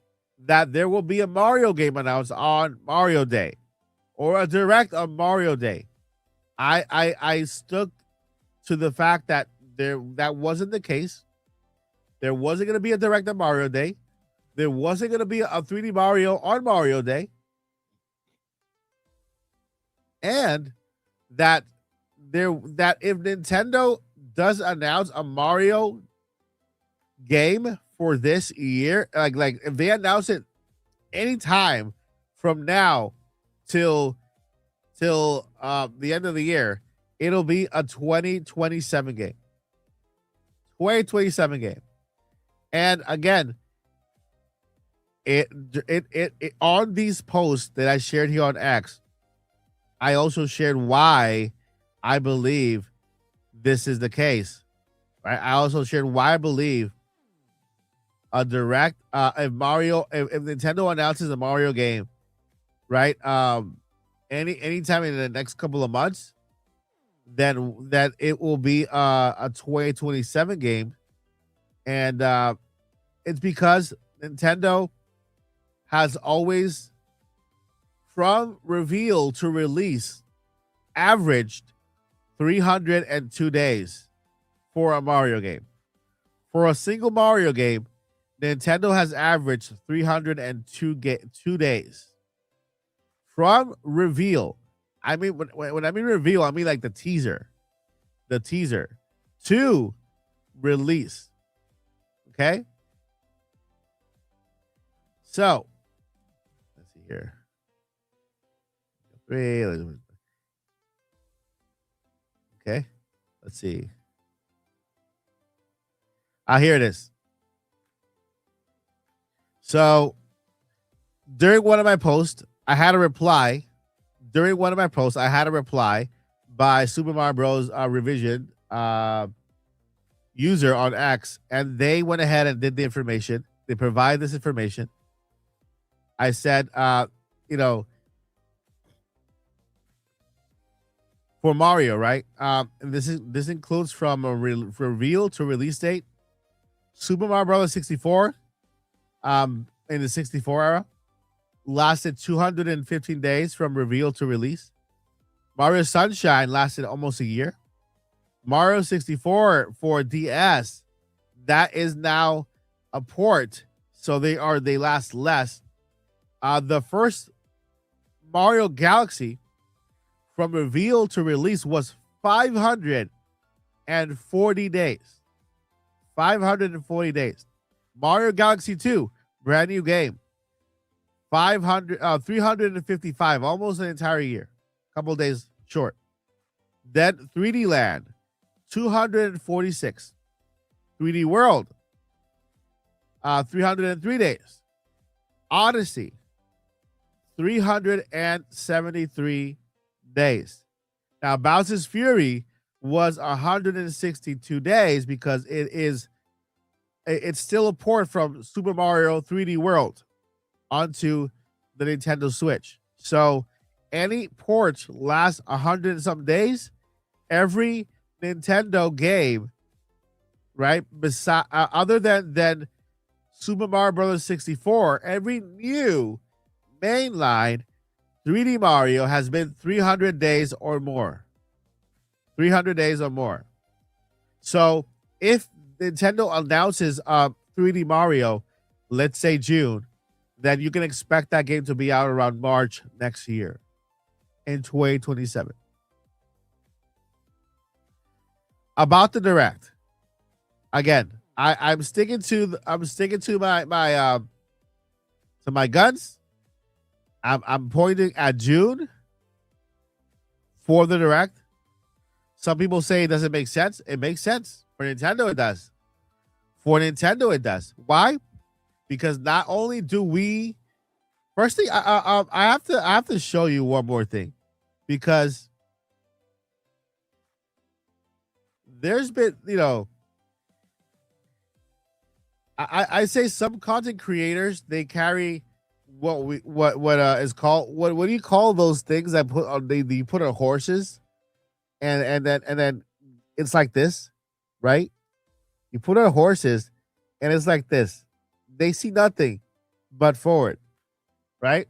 that there will be a Mario game announced on Mario Day or a direct on Mario Day. I stuck to the fact that that wasn't the case. There wasn't going to be a direct on Mario Day. There wasn't going to be a 3D Mario on Mario Day. And that if Nintendo does announce a Mario game for this year, like if they announce it anytime from now till the end of the year, it'll be a 2027 game. 2027 game. And again, it on these posts that I shared here on X, I also shared why I believe this is the case. Right? I also shared why I believe a direct if Nintendo announces a Mario game, right? Anytime in the next couple of months, then that it will be a 2027 game. And it's because Nintendo has always, from reveal to release, averaged 302 days for a Mario game. For a single Mario game, Nintendo has averaged 302 days. From reveal, I mean, when I mean reveal, I mean like the teaser to release. Okay? So, let's see here. Okay, let's see. Here it is. So, during one of my posts, I had a reply. During one of my posts, I had a reply by Super Mario Bros. Revision user on X, and they went ahead and did the information. They provide this information. I said, you know, for Mario, right? And this includes from a reveal to release date. Super Mario Bros. 64, in the 64 era, lasted 215 days from reveal to release. Mario Sunshine lasted almost a year. Mario 64 for DS, that is now a port, so they last less. The first Mario Galaxy from reveal to release was 540 days. 540 days. Mario Galaxy 2, brand new game. 355, almost an entire year. Couple days short. Then 3D Land, 246. 3D World, 303 days. Odyssey, 373 days. Now, Bowser's Fury was 162 days because it's still a port from Super Mario 3D World onto the Nintendo Switch. So any port lasts 100 and some days. Every Nintendo game, right, other than Super Mario Bros. 64, every new mainline 3D Mario has been 300 days or more. 300 days or more. So if Nintendo announces 3D Mario, let's say June, then you can expect that game to be out around March next year in 2027. About the Direct. Again, I'm sticking to my guns. I'm pointing at June for the Direct. Some people say it doesn't make sense. It makes sense. For Nintendo, it does. For Nintendo, it does. Why? Because not only do we, firstly, I have to show you one more thing, because there's been, I say some content creators, they carry what is called, what do you call those things that put on you put on horses, and then it's like this, right? You put on horses and it's like this. They see nothing but forward, right?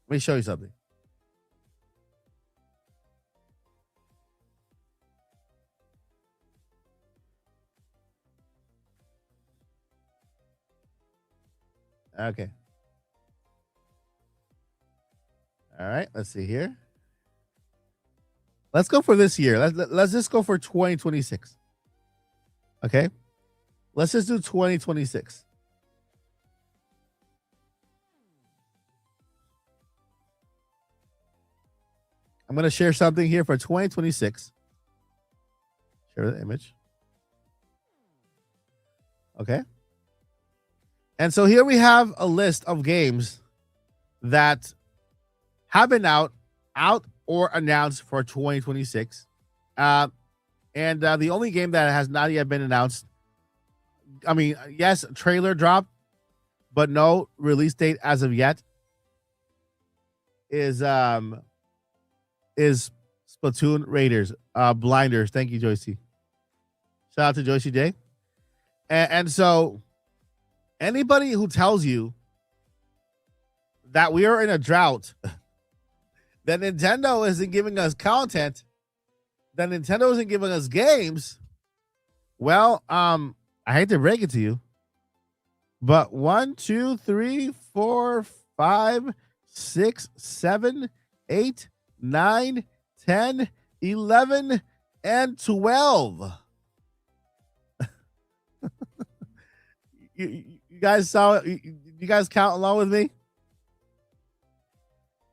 Let me show you something. Okay. All right, let's see here. Let's go for this year. Let's just go for 2026. Okay? Let's just do 2026. I'm going to share something here for 2026. Share the image. Okay? And so here we have a list of games that have been out or announced for 2026. And the only game that has not yet been announced, I mean, yes, trailer drop, but no release date as of yet, is Splatoon Raiders, Blinders. Thank you, Joycey. Shout out to Joycey J. And so anybody who tells you that we are in a drought, that Nintendo isn't giving us content, that Nintendo isn't giving us games, well, I hate to break it to you, but 1, 2, 3, 4, 5, 6, 7, 8, 9, 10, 11, and 12. You guys saw it? You guys count along with me?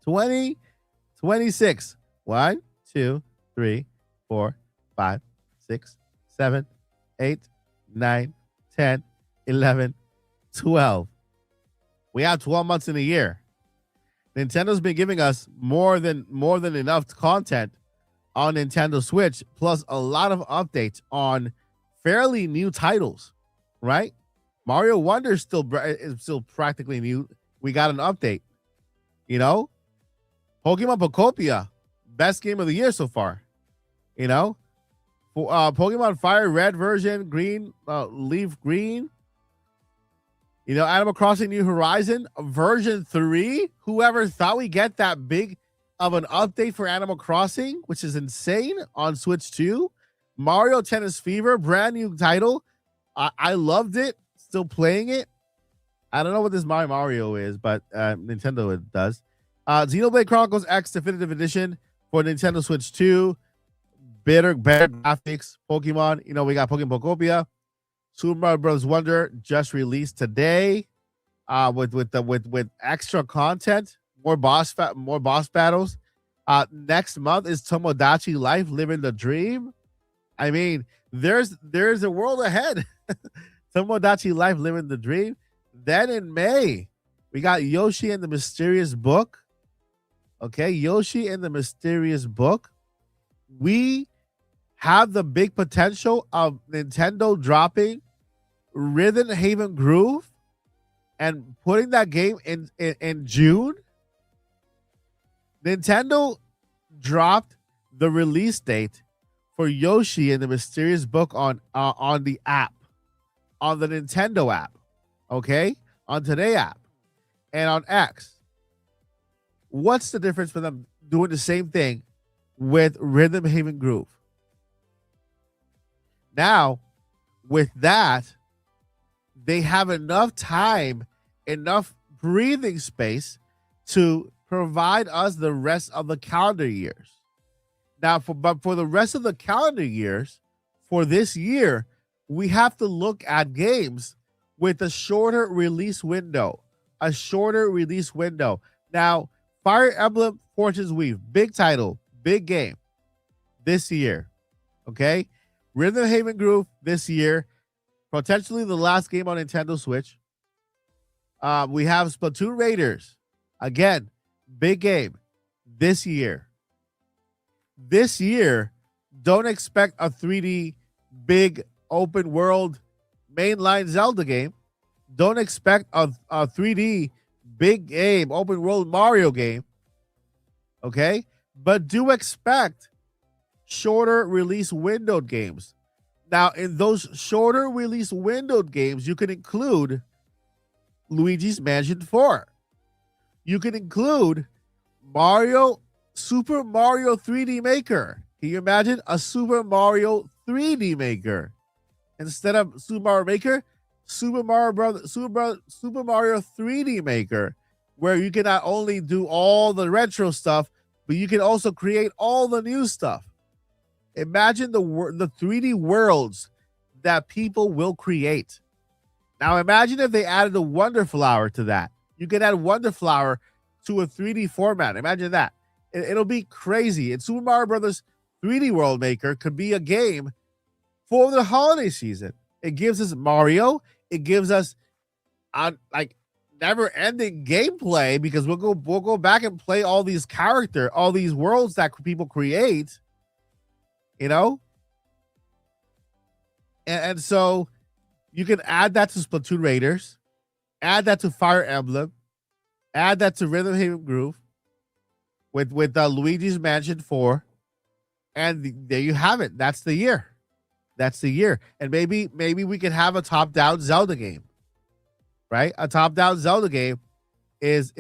20, 26. 1, 2, 3, 4, 5, 6, 7, 8, 9, 10, 11, 12. We have 12 months in a year. Nintendo's been giving us more than enough content on Nintendo Switch, plus a lot of updates on fairly new titles, right? Mario Wonder is still practically new. We got an update. You know, Pokemon Pocopia, best game of the year so far. You know, Pokemon Fire Red version, Green Leaf Green. You know, Animal Crossing New Horizon version 3. Whoever thought we get that big of an update for Animal Crossing, which is insane, on Switch 2. Mario Tennis Fever, brand new title. I loved it. Still playing it. I don't know what this Mario is, but Nintendo it does. Xenoblade Chronicles X Definitive Edition for Nintendo Switch 2. Better graphics. Pokemon. You know, we got Pokemon Pocopia. Super Mario Bros. Wonder just released today, with extra content, more boss battles. Next month is Tomodachi Life, Living the Dream. I mean, there's a world ahead. Tomodachi Life, Living the Dream. Then in May, we got Yoshi and the Mysterious Book. Okay, Yoshi and the Mysterious Book. We have the big potential of Nintendo dropping Rhythm Haven Groove and putting that game in June. Nintendo dropped the release date for Yoshi and the Mysterious Book on the app, on the Nintendo app, okay, on Today app, and on X. What's the difference for them doing the same thing with Rhythm Haven Groove? Now, with that, they have enough time, enough breathing space to provide us the rest of the calendar years. Now, for the rest of the calendar years, for this year, we have to look at games with a shorter release window. A shorter release window. Now, Fire Emblem Fortune's Weave, big title, big game this year. Okay? Rhythm Haven Groove this year. Potentially the last game on Nintendo Switch. We have Splatoon Raiders. Again, big game this year. This year, don't expect a 3D big open world mainline Zelda game. Don't expect a 3D big game, open world Mario game. Okay? But do expect shorter release windowed games. Now, in those shorter release windowed games, you can include Luigi's Mansion 4. You can include Super Mario 3D Maker. Can you imagine a Super Mario 3D Maker? Instead of Super Mario Maker, Super Mario 3D Maker, where you can not only do all the retro stuff, but you can also create all the new stuff. Imagine the 3D worlds that people will create. Now imagine if they added a Wonder Flower to that. You could add Wonder Flower to a 3D format. Imagine that. It'll be crazy. And Super Mario Brothers 3D World Maker could be a game for the holiday season. It gives us Mario. It gives us like never-ending gameplay, because we'll go back and play all these worlds that people create. You know? And so you can add that to Splatoon Raiders, add that to Fire Emblem, add that to Rhythm Haven Groove with Luigi's Mansion 4, and there you have it. That's the year. That's the year. And maybe we can have a top-down Zelda game, right? A top-down Zelda game is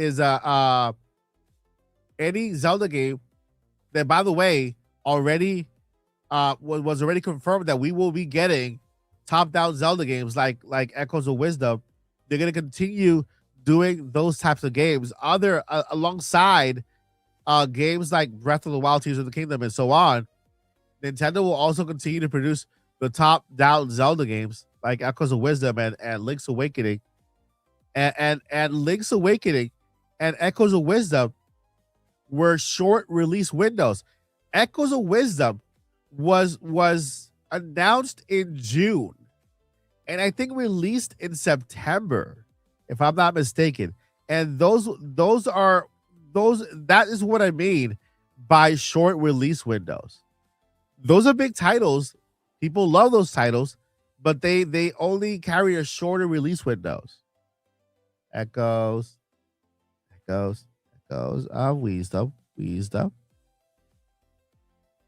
any Zelda game that, by the way, already was already confirmed that we will be getting top-down Zelda games like Echoes of Wisdom. They're going to continue doing those types of games alongside games like Breath of the Wild, Tears of the Kingdom, and so on. Nintendo will also continue to produce the top-down Zelda games like Echoes of Wisdom and Link's Awakening. And Link's Awakening and Echoes of Wisdom were short release windows. Echoes of Wisdom was announced in June, and I think released in September, if I'm not mistaken. And that is what I mean by short release windows. Those are big titles. People love those titles, but they only carry a shorter release windows. Echoes, echoes, echoes of wisdom, wisdom,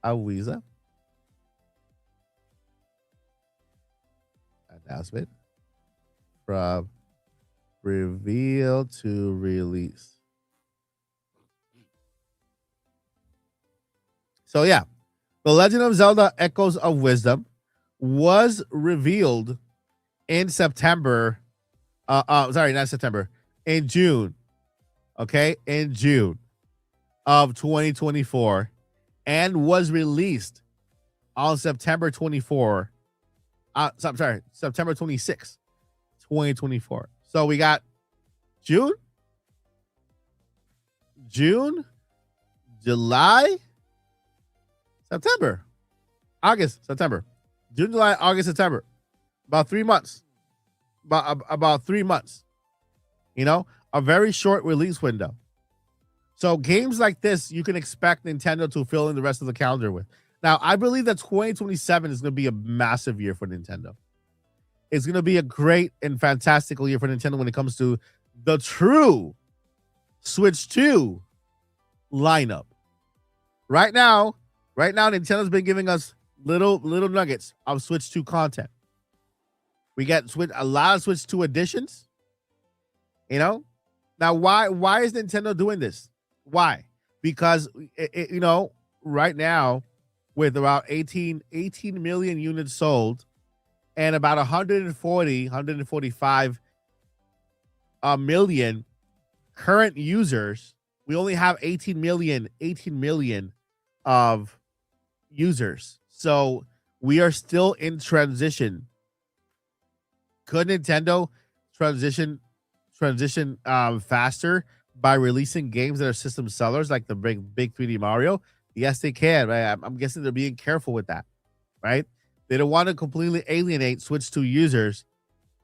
of wisdom. Announcement from reveal to release. So yeah, The Legend of Zelda Echoes of Wisdom was revealed in September. Sorry, not September. In June. Okay, in June of 2024, and was released on September 24. I'm sorry, September 26, 2024. So we got June, June, July, September, August, September, June, July, August, September. About 3 months. About 3 months. You know, a very short release window. So games like this, you can expect Nintendo to fill in the rest of the calendar with. Now, I believe that 2027 is going to be a massive year for Nintendo. It's going to be a great and fantastical year for Nintendo when it comes to the true Switch 2 lineup. Right now, Nintendo's been giving us little nuggets of Switch 2 content. We get a lot of Switch 2 editions. You know, now why is Nintendo doing this? Why? Because right now, with about 18 million units sold and about 145 million current users, we only have 18 million of users. So we are still in transition. Could Nintendo transition faster by releasing games that are system sellers like the big 3D Mario? Yes, they can. Right? I'm guessing they're being careful with that, right? They don't want to completely alienate Switch 2 users,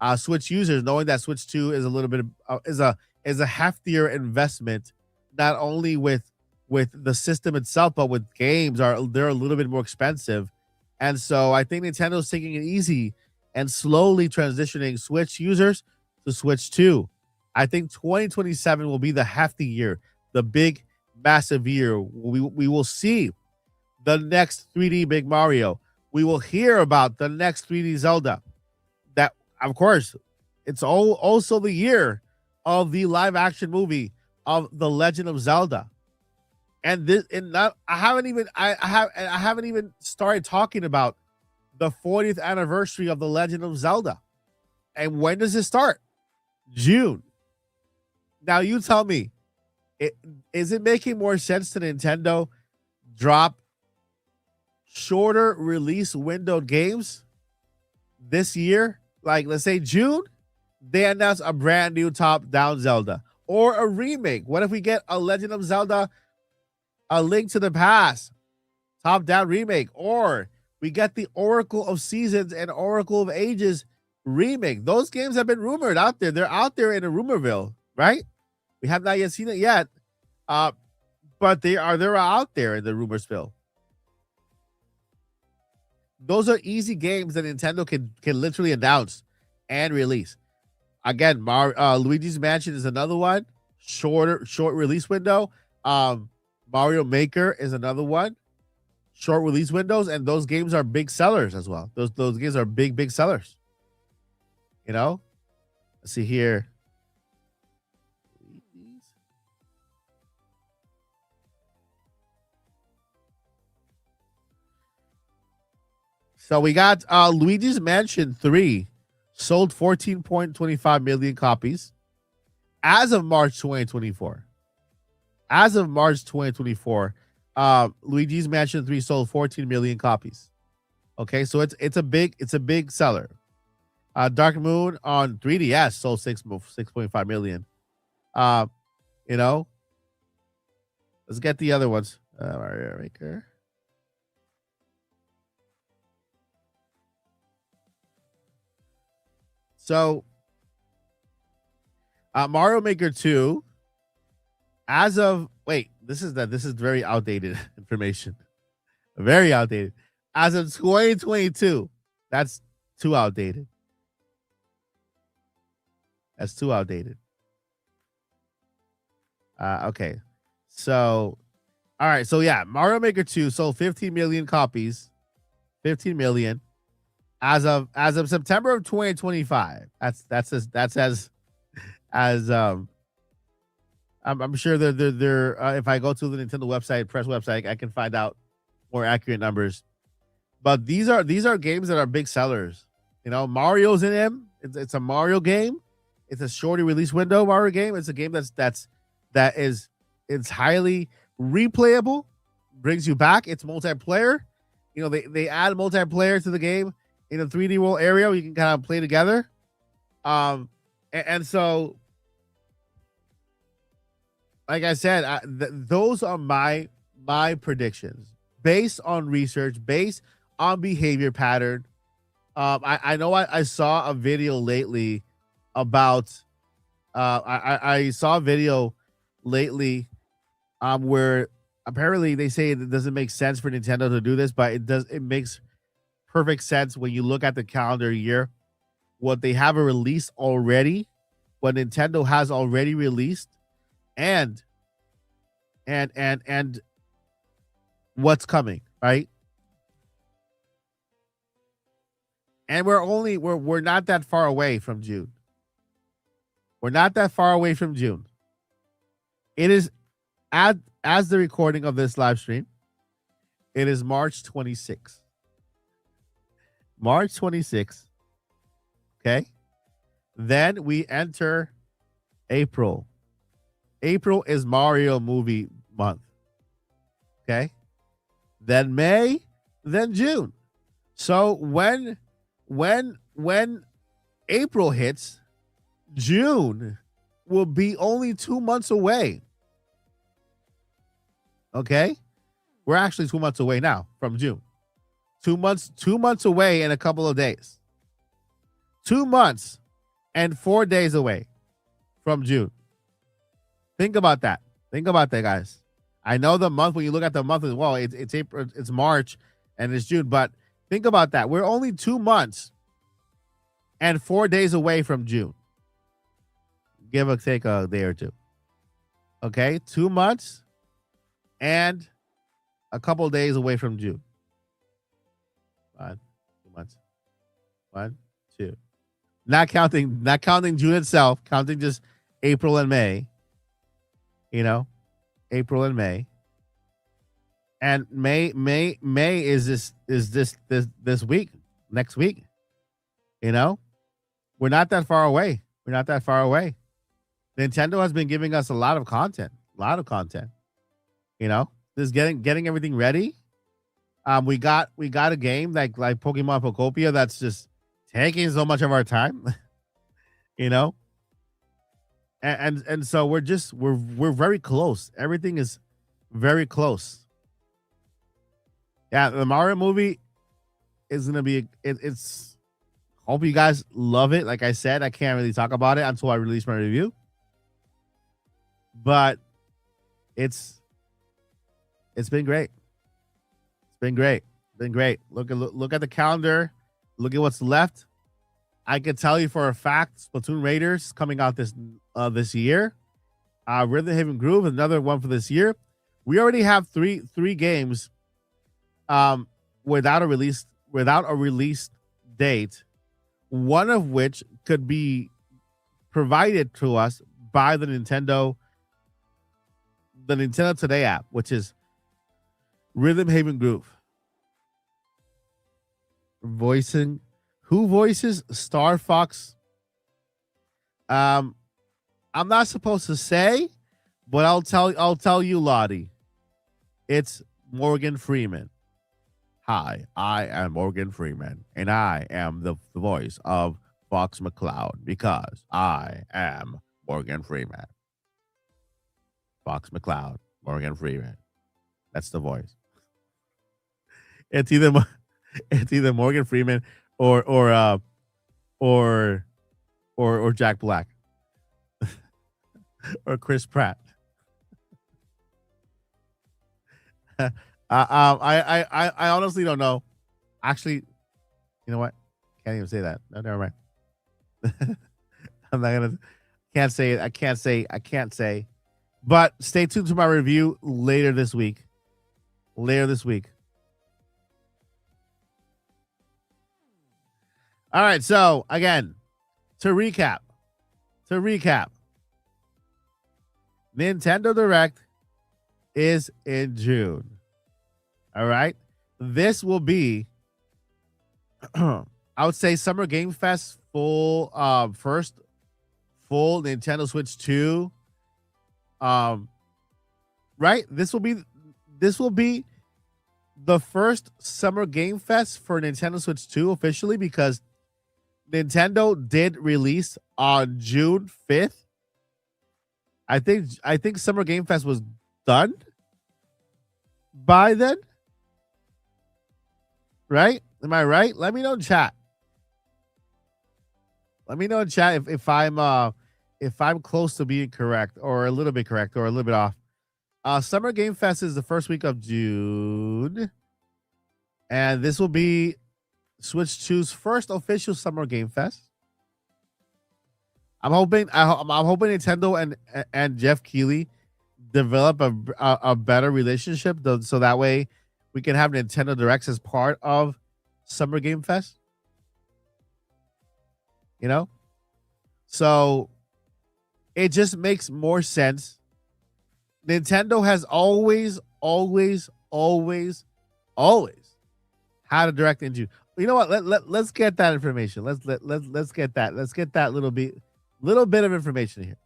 knowing that Switch 2 is a little bit is a heftier investment, not only with the system itself, but with games they're a little bit more expensive. And so I think Nintendo's taking it easy and slowly transitioning Switch users to Switch 2. I think 2027 will be the hefty year, the big, massive year. We will see the next 3D Big Mario. We will hear about the next 3D Zelda. That, of course, it's also the year of the live action movie of The Legend of Zelda. And I haven't even started talking about the 40th anniversary of The Legend of Zelda. And when does it start? June. Now you tell me, is it making more sense to Nintendo drop shorter release window games this year? Like, let's say June, they announce a brand new top-down Zelda or a remake. What if we get a Legend of Zelda, A Link to the Past top-down remake, or we get the Oracle of Seasons and Oracle of Ages remake? Those games have been rumored out there. They're out there in a rumorville, right? We have not yet seen it yet, but they're out there in the rumorsville. Those are easy games that Nintendo can literally announce and release. Again, Luigi's Mansion is another one. Short release window. Mario Maker is another one. Short release windows, and those games are big sellers as well. Those games are big sellers. You know, let's see here. So we got Luigi's Mansion 3 sold 14.25 million copies as of March 2024. As of March 2024, Luigi's Mansion 3 sold 14 million copies. Okay, so it's a big seller. Dark Moon on 3DS sold 6.5 million. You know, let's get the other ones. Mario Maker. So, Mario Maker 2, as of this is very outdated information. Very outdated. As of 2022, that's Too outdated. That's too outdated. Okay. So, all right. So yeah, Mario Maker 2 sold 15 million copies. 15 million as of September of 2025. That's as I'm sure they're if I go to the Nintendo website, press website, I can find out more accurate numbers. But these are games that are big sellers. You know, Mario's in them. It's a Mario game. It's a shorter release window Mario game. It's a game that is it's highly replayable, brings you back. It's multiplayer. You know, they add multiplayer to the game in a 3D world area where you can kind of play together. And so, like I said, those are my predictions based on research, based on behavior pattern. I know I saw a video lately about I saw a video lately where apparently they say it doesn't make sense for Nintendo to do this, but it makes perfect sense when you look at the calendar year, what they have a release already, what Nintendo has already released, and and what's coming, right? And we're not that far away from June. We're not that far away from June. It is as the recording of this live stream, it is March 26th. March 26th. Okay. Then we enter April. April is Mario movie month. Okay. Then May, then June. So when April hits, June will be only 2 months away. Okay? We're actually 2 months away now from June. 2 months away in a couple of days. 2 months and 4 days away from June. Think about that. Think about that, guys. I know the month, when you look at the month as well, it's April, it's March, and it's June, but think about that. We're only 2 months and 4 days away from June. Give or take a day or two. Okay? 2 months and a couple of days away from June. 2 months. 1, 2. Not counting June itself, counting just April and May. You know, April and May. And May is this week, next week. You know, we're not that far away. We're not that far away. Nintendo has been giving us a lot of content. You know, just getting everything ready. We got a game like Pokemon Pokopia that's just taking so much of our time. You know, and so we're very close. Everything is very close. Yeah, the Mario movie is gonna be it's. Hope you guys love it. Like I said, I can't really talk about it until I release my review. But it's been great. It's been great. Been great. Look at the calendar. Look at what's left. I can tell you for a fact, Splatoon Raiders coming out this year. Rhythm Heaven Groove, another one for this year. We already have three games without a release date, one of which could be provided to us by the Nintendo Today app, which is Rhythm Heaven Groove. Who voices Star Fox? I'm not supposed to say, but I'll tell you, Lottie. It's Morgan Freeman. Hi, I am Morgan Freeman, and I am the voice of Fox McCloud because I am Morgan Freeman. Fox McCloud, Morgan Freeman. That's the voice. It's either Morgan Freeman or Jack Black or Chris Pratt. I honestly don't know. Actually, you know what? can't even say that. No, never mind. I'm not gonna. Can't say it. I can't say. I can't say. But stay tuned to my review later this week. Later this week. All right. So again, to recap, Nintendo Direct is in June. All right. This will be, I would say, Summer Game Fest first full Nintendo Switch 2. Right? This will be the first Summer Game Fest for Nintendo Switch 2 officially, because Nintendo did release on June 5th. I think Summer Game Fest was done by then. Right? Am I right? Let me know in chat. Let me know in chat if I'm close to being correct, or a little bit correct, or a little bit off. Summer Game Fest is the first week of June, and this will be Switch 2's first official Summer Game Fest. I'm hoping Nintendo and Jeff Keighley develop a better relationship, so that way we can have Nintendo Directs as part of Summer Game Fest. You know, so it just makes more sense. Nintendo has always had a Direct in June. You know what? Let's get that information. Let's get that. Let's get that little bit of information here.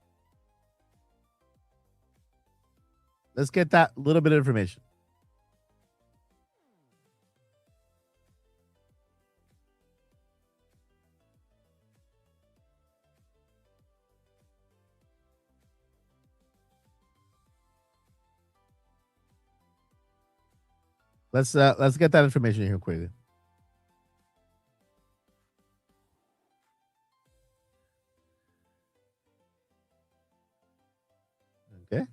Let's get that little bit of information. Let's get that information here quickly. Okay.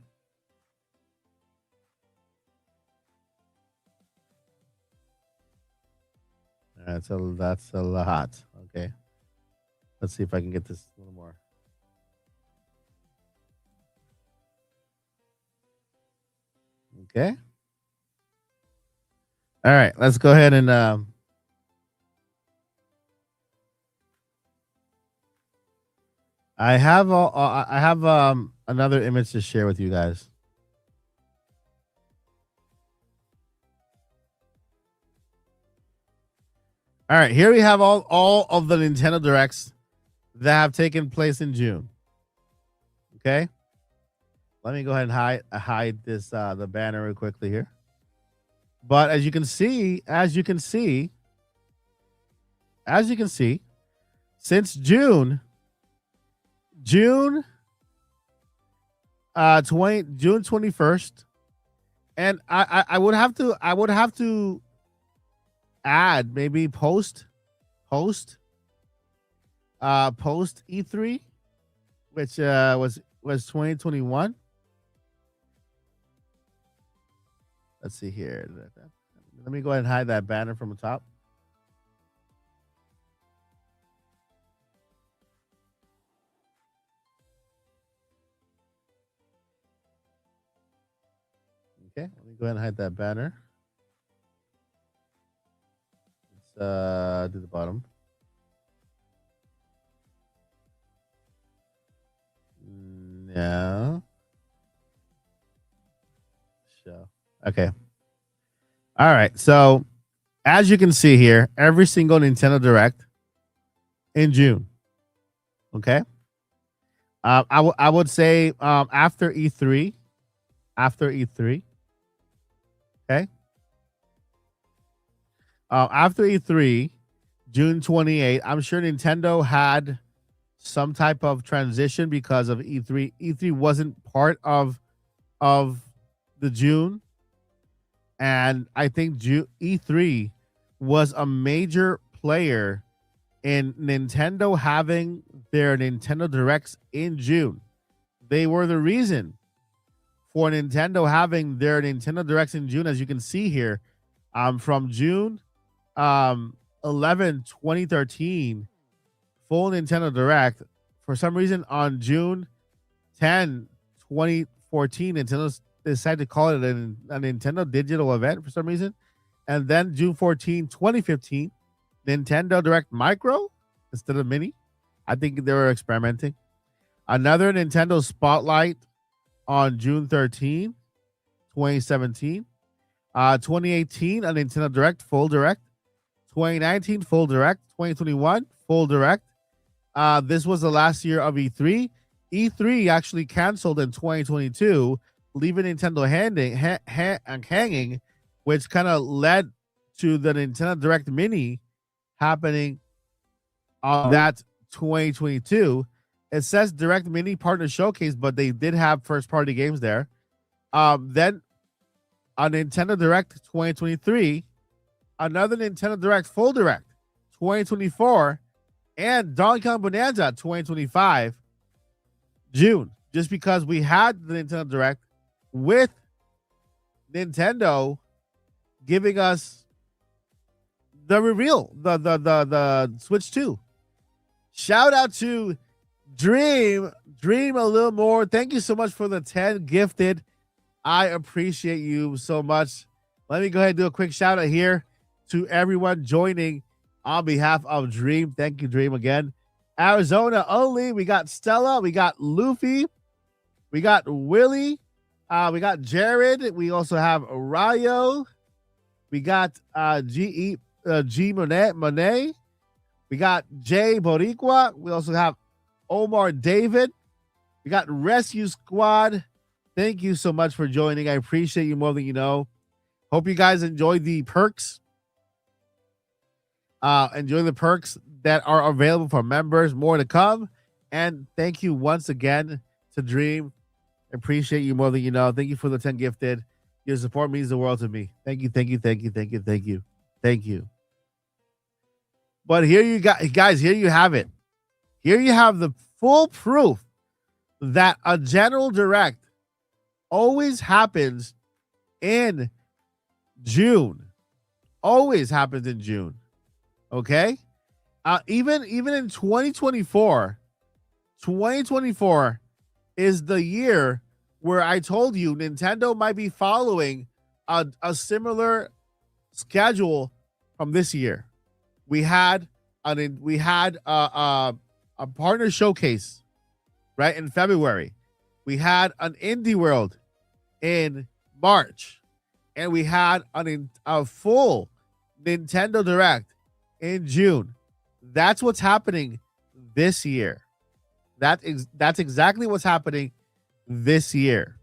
All right, so that's a lot. Okay. Let's see if I can get this a little more. Okay. All right, let's go ahead and I have another image to share with you guys. All right, here we have all of the Nintendo Directs that have taken place in June. Okay, let me go ahead and hide this the banner real quickly here. But as you can see, since June 21st, and I would have to add maybe post E3, which was 2021. Let's see here. Let me go ahead and hide that banner from the top. Okay, let me go ahead and hide that banner. Let's do the bottom. No. Show. Okay. All right. So, as you can see here, every single Nintendo Direct in June. Okay. I would say after E3. Okay. After E3, June 28th, I'm sure Nintendo had some type of transition because of E3. E3 wasn't part of the June, and I think E3 was a major player in Nintendo having their Nintendo Directs in June. They were the reason for Nintendo having their Nintendo Directs in June, as you can see here, from June 11, 2013, full Nintendo Direct. For some reason, on June 10, 2014, Nintendo decided to call it a Nintendo Digital event for some reason. And then June 14, 2015, Nintendo Direct Micro instead of Mini. I think they were experimenting. Another Nintendo Spotlight on June 13, 2017. 2018, a Nintendo Direct, full Direct. 2019, full Direct. 2021, full Direct. This was the last year of E3. E3 actually canceled in 2022, leaving Nintendo hanging, which kind of led to the Nintendo Direct Mini happening on that 2022. It says Direct Mini Partner Showcase, but they did have first party games there. Then on Nintendo Direct 2023, another Nintendo Direct Full Direct 2024, and Donkey Kong Bonanza 2025 June, just because we had the Nintendo Direct with Nintendo giving us the reveal, the Switch 2. Shout out to Dream a little more. Thank you so much for the 10 gifted. I appreciate you so much. Let me go ahead and do a quick shout out here to everyone joining on behalf of Dream. Thank you, Dream, again. Arizona only. We got Stella. We got Luffy. We got Willie. We got Jared. We also have Rayo. We got G Monet. We got Jay Boricua. We also have Omar David. We got Rescue Squad. Thank you so much for joining. I appreciate you more than you know. Hope you guys enjoy the perks. Enjoy the perks that are available for members. More to come. And thank you once again to Dream. I appreciate you more than you know. Thank you for the 10 gifted. Your support means the world to me. Thank you, thank you, thank you, thank you, thank you, thank you. But here you guys, here you have it. Here you have the full proof that a general direct always happens in June. Always happens in June. Okay? Even in 2024 is the year where I told you Nintendo might be following a similar schedule from this year. We had a partner showcase right in February. We had an Indie World in March, and we had a full Nintendo Direct in June. That's what's happening this year. That's exactly what's happening this year.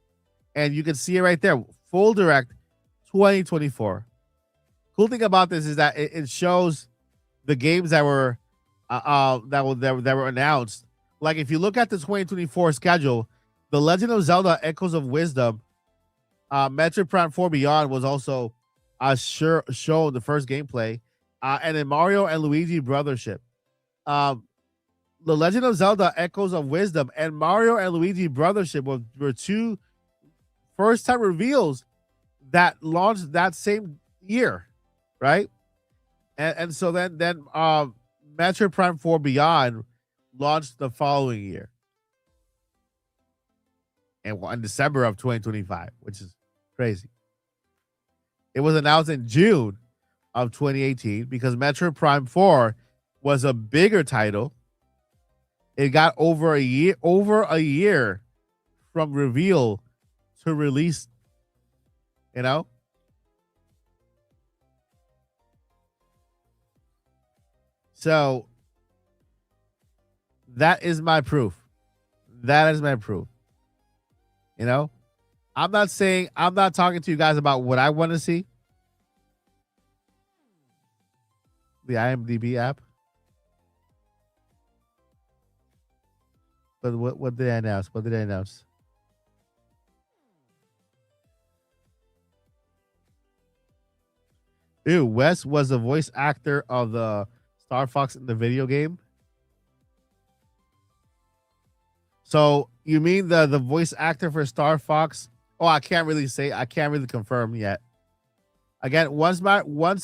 And you can see it right there. Full Direct 2024. Cool thing about this is that it shows the games that were announced. Like if you look at the 2024 schedule, The Legend of Zelda Echoes of Wisdom, Metroid Prime 4 Beyond was also shown the first gameplay, and then Mario and Luigi Brothership. The Legend of Zelda Echoes of Wisdom and Mario and Luigi Brothership were two first-time reveals that launched that same year, right? And so then Metroid Prime 4 Beyond launched the following year. And in December of 2025, which is crazy. It was announced in June of 2018 because Metroid Prime 4 was a bigger title. It got over a year from reveal to release, you know? So that is my proof. That is my proof. You know, I'm not talking to you guys about what I want to see. The IMDb app. But what did I announce? What did I announce? Ew, Wes was the voice actor of the Star Fox in the video game. So you mean the voice actor for Star Fox? Oh, I can't really confirm yet. Again, once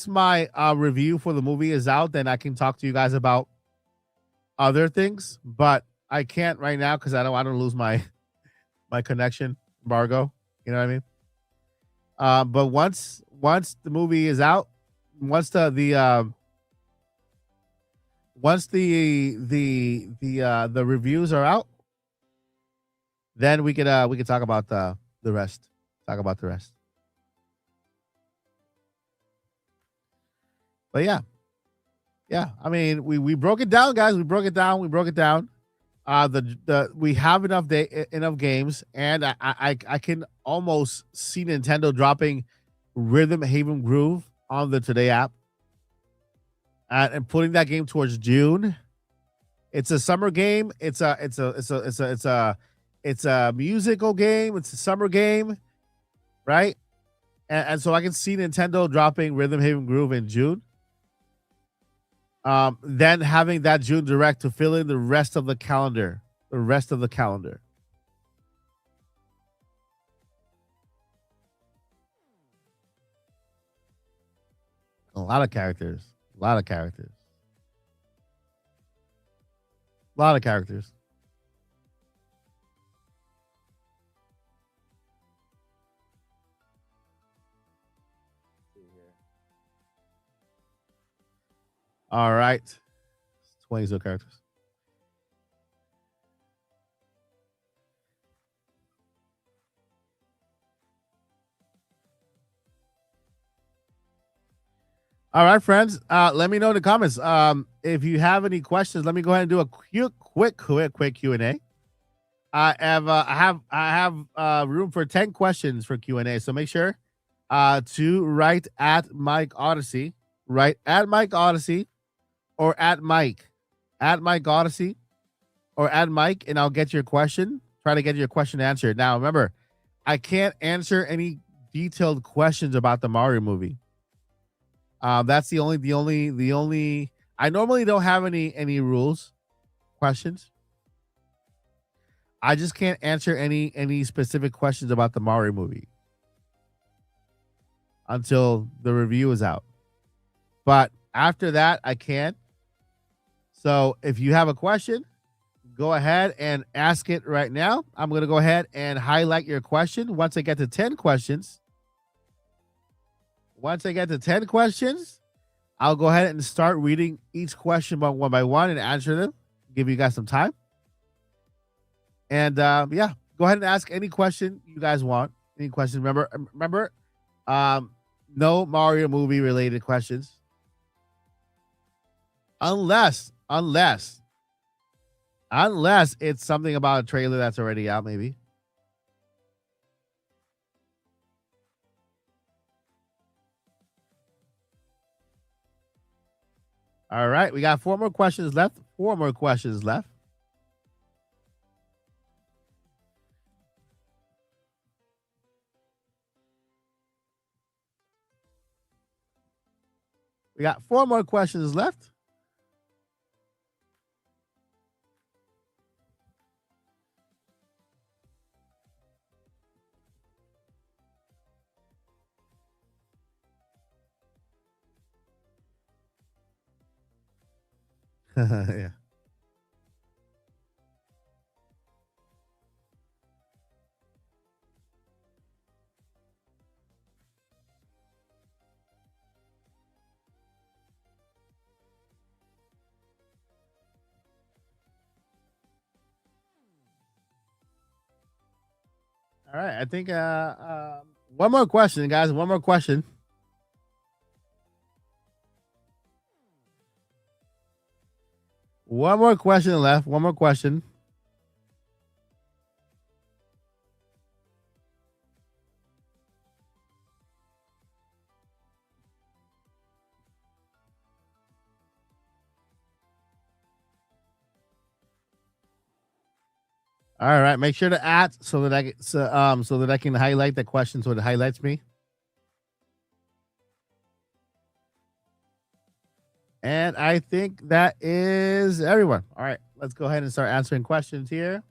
my review for the movie is out, then I can talk to you guys about other things. But I can't right now because I don't want to lose my connection embargo. You know what I mean? But once the movie is out, once the reviews are out, then we could talk about the rest. Talk about the rest. But yeah, yeah. I mean, we broke it down, guys. We broke it down. We broke it down. The we have enough games, and I can almost see Nintendo dropping Rhythm Haven Groove on the Today app, and putting that game towards June. It's a summer game. It's a musical game. It's a summer game, right? And so I can see Nintendo dropping Rhythm Haven Groove in June. Then having that June direct to fill in the rest of the calendar. The rest of the calendar. A lot of characters. A lot of characters. A lot of characters. All right. 20 so characters. All right, friends. Let me know in the comments. If you have any questions, let me go ahead and do a quick Q&A. I have room for 10 questions for Q&A. So make sure to write at Mike Odyssey, write at Mike Odyssey or at Mike Odyssey or at Mike, and I'll get your question. Try to get your question answered. Now, remember, I can't answer any detailed questions about the Mario movie. That's the only. I normally don't have any rules, questions. I just can't answer any specific questions about the Mario movie until the review is out. But after that, I can. So if you have a question, go ahead and ask it right now. I'm going to go ahead and highlight your question. Once I get to 10 questions, I'll go ahead and start reading each question one by one and answer them. Give you guys some time. And yeah, go ahead and ask any question you guys want. Any question? Remember, no Mario movie related questions, unless it's something about a trailer that's already out, maybe. All right, we got 4 more questions left. 4 more questions left. We got 4 more questions left. Yeah. All right. I think one more question, guys. One more question. One more question left. One more question. All right. Make sure to add so that so that I can highlight the question so it highlights me. And I think that is everyone. All right. Let's go ahead and start answering questions here.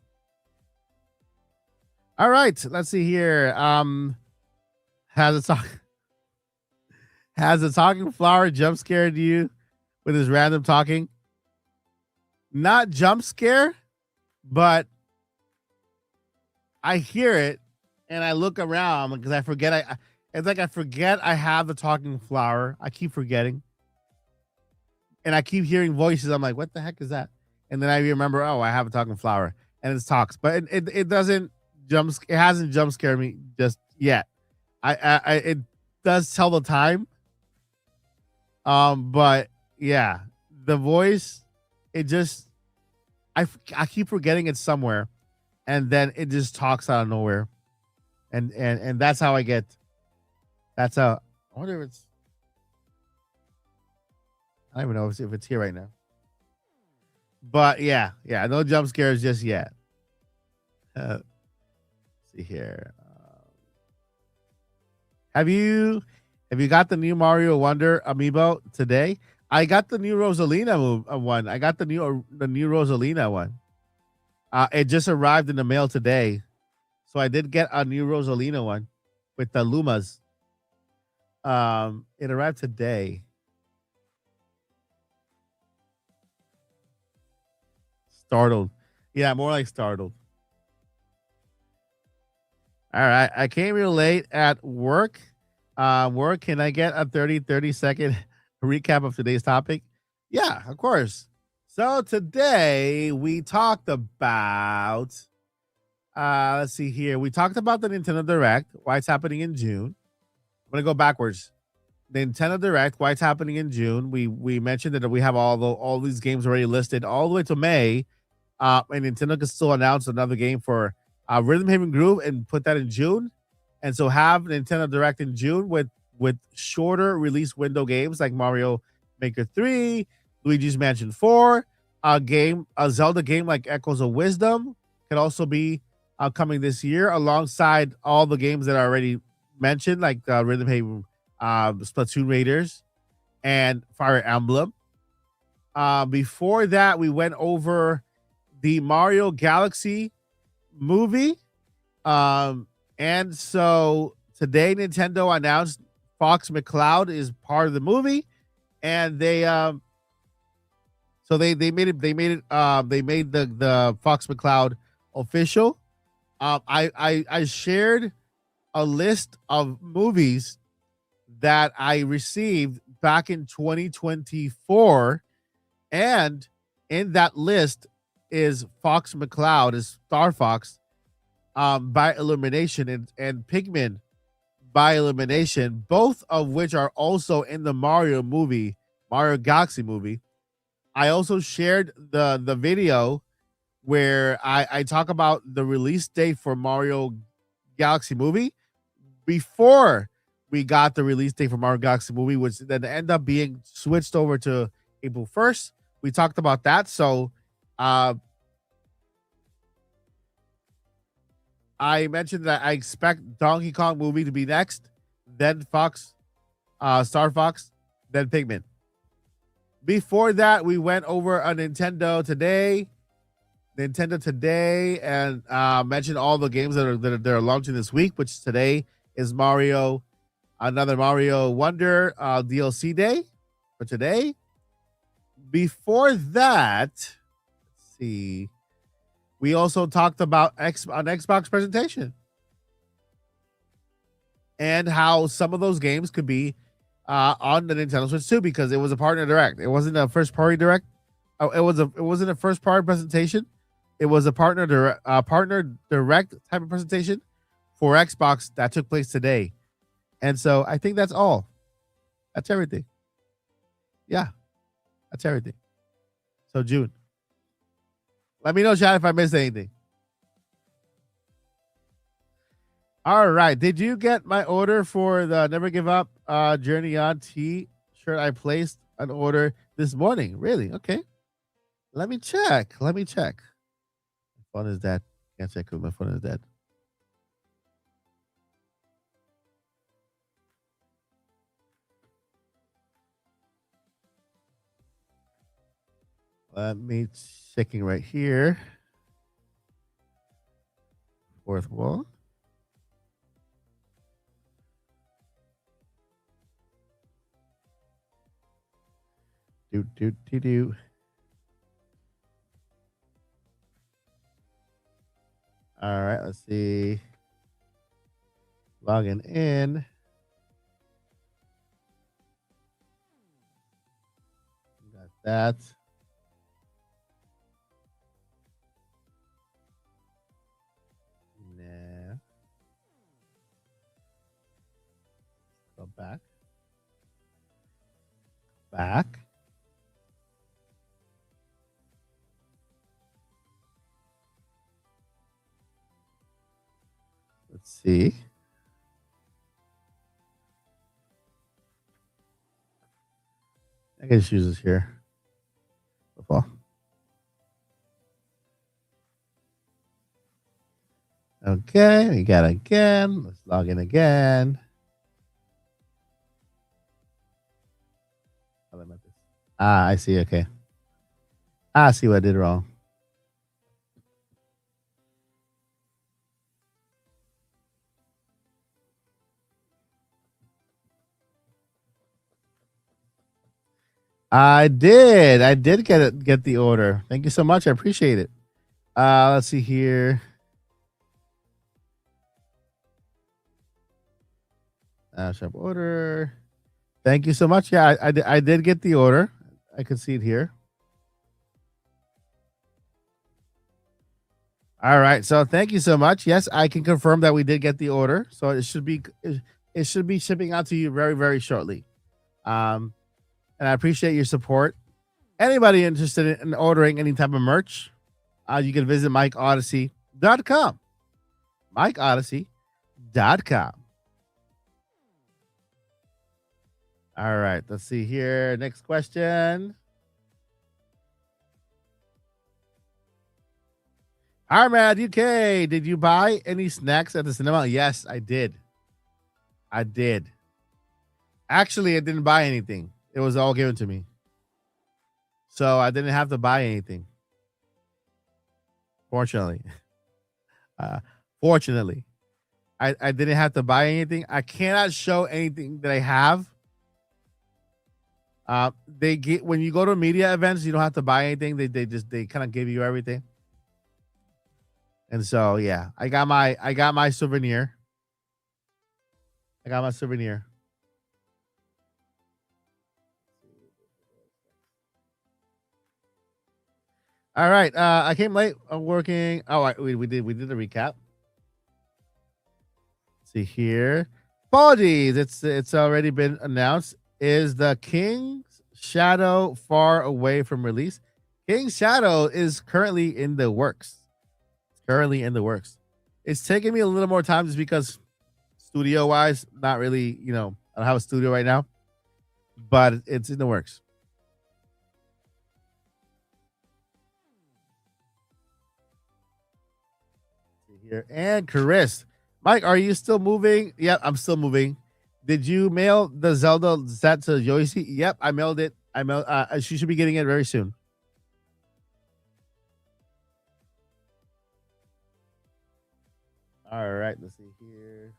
All right. Let's see here. Has a song. Has the talking flower jump scared you with his random talking? Not jump scare, but I hear it and I look around because I forget it's like I forget I have the talking flower. I keep forgetting. And I keep hearing voices. I'm like, what the heck is that? And then I remember, oh, I have a talking flower. And it talks. But it doesn't it hasn't jump scared me just yet. I it does tell the time. But yeah, the voice, it just I keep forgetting it somewhere, and then it just talks out of nowhere, and that's how I get. That's how. I wonder if it's. I don't even know if it's here right now. But yeah, yeah, no jump scares just yet. Let's see here. Have you got the new Mario Wonder amiibo today? I got the new Rosalina one. I got the new Rosalina one. It just arrived in the mail today, so I did get a new Rosalina one with the Lumas. It arrived today. Startled, yeah, more like startled. All right, I came real late at work. Work, can I get a 30-second recap of today's topic? Yeah, of course. So today we talked about let's see here. We talked about the Nintendo Direct, why it's happening in June. I'm gonna go backwards. The Nintendo Direct, why it's happening in June. We mentioned that we have all these games already listed all the way to May. And Nintendo can still announce another game for Rhythm Haven Groove and put that in June. And so have Nintendo Direct in June with shorter release window games like Mario Maker 3, Luigi's Mansion 4, a Zelda game like Echoes of Wisdom could also be coming this year alongside all the games that are already mentioned, like Rhythm Haven, Splatoon Raiders, and Fire Emblem. Before that, we went over the Mario Galaxy movie. And so today Nintendo announced Fox McCloud is part of the movie, and they made the Fox McCloud official. I shared a list of movies that I received back in 2024, and in that list is Fox McCloud, is Star Fox, by elimination, and Pikmin by elimination, both of which are also in the Mario movie, Mario Galaxy movie. I also shared the video where I talk about the release date for Mario Galaxy movie before we got the release date for Mario Galaxy movie, which then ended up being switched over to April 1st. We talked about that. So I mentioned that I expect Donkey Kong movie to be next, then Fox, Star Fox, then Pikmin. Before that, we went over a Nintendo Today, and mentioned all the games that are launching this week, which today is Mario, another Mario Wonder DLC day for today. Before that, let's see. We also talked about an Xbox presentation and how some of those games could be on the Nintendo Switch too, because it was a partner direct. It wasn't a first party direct. Oh, it wasn't a first party presentation. It was a partner direct type of presentation for Xbox that took place today. And so I think that's all. That's everything. Yeah, that's everything. So June. Let me know, chat, if I missed anything. All right. Did you get my order for the Never Give Up Journey On T-shirt? I placed an order this morning. Really? Okay. Let me check. My phone is dead. Can't check because my phone is dead. Let me checking right here. Fourth wall. Do. All right, let's see. Logging in. Got that. Nah. Go back. Back. Let's see. I can just use this here. Football. Okay, we got again. Let's log in again. How about this? Ah, I see. Okay. I see what I did wrong. I did. I did get the order. Thank you so much. I appreciate it. Let's see here. Shop order. Thank you so much. Yeah, I did get the order. I can see it here. All right. So thank you so much. Yes, I can confirm that we did get the order. So it should be shipping out to you very very shortly. Um, and I appreciate your support. Anybody interested in ordering any type of merch, you can visit MikeOdyssey.com. MikeOdyssey.com. All right. Let's see here. Next question. Armad UK, did you buy any snacks at the cinema? Yes, I did. I did. Actually, I didn't buy anything. It was all given to me. So I didn't have to buy anything. Fortunately. Uh, fortunately. I didn't have to buy anything. I cannot show anything that I have. They get when you go to media events, you don't have to buy anything. They kind of give you everything. And so yeah, I got my souvenir. I got my souvenir. All right. I came late. I'm working. Oh, we did the recap. Let's see here. Apologies. It's already been announced. Is the King's Shadow far away from release? King's Shadow is currently in the works. It's currently in the works. It's taking me a little more time just because studio wise, not really, I don't have a studio right now, but it's in the works. Here and Chris, Mike, are you still moving? Yep, I'm still moving. Did you mail the Zelda set to Joyce? Yep, I mailed it. I mailed. She should be getting it very soon. All right, let's see here.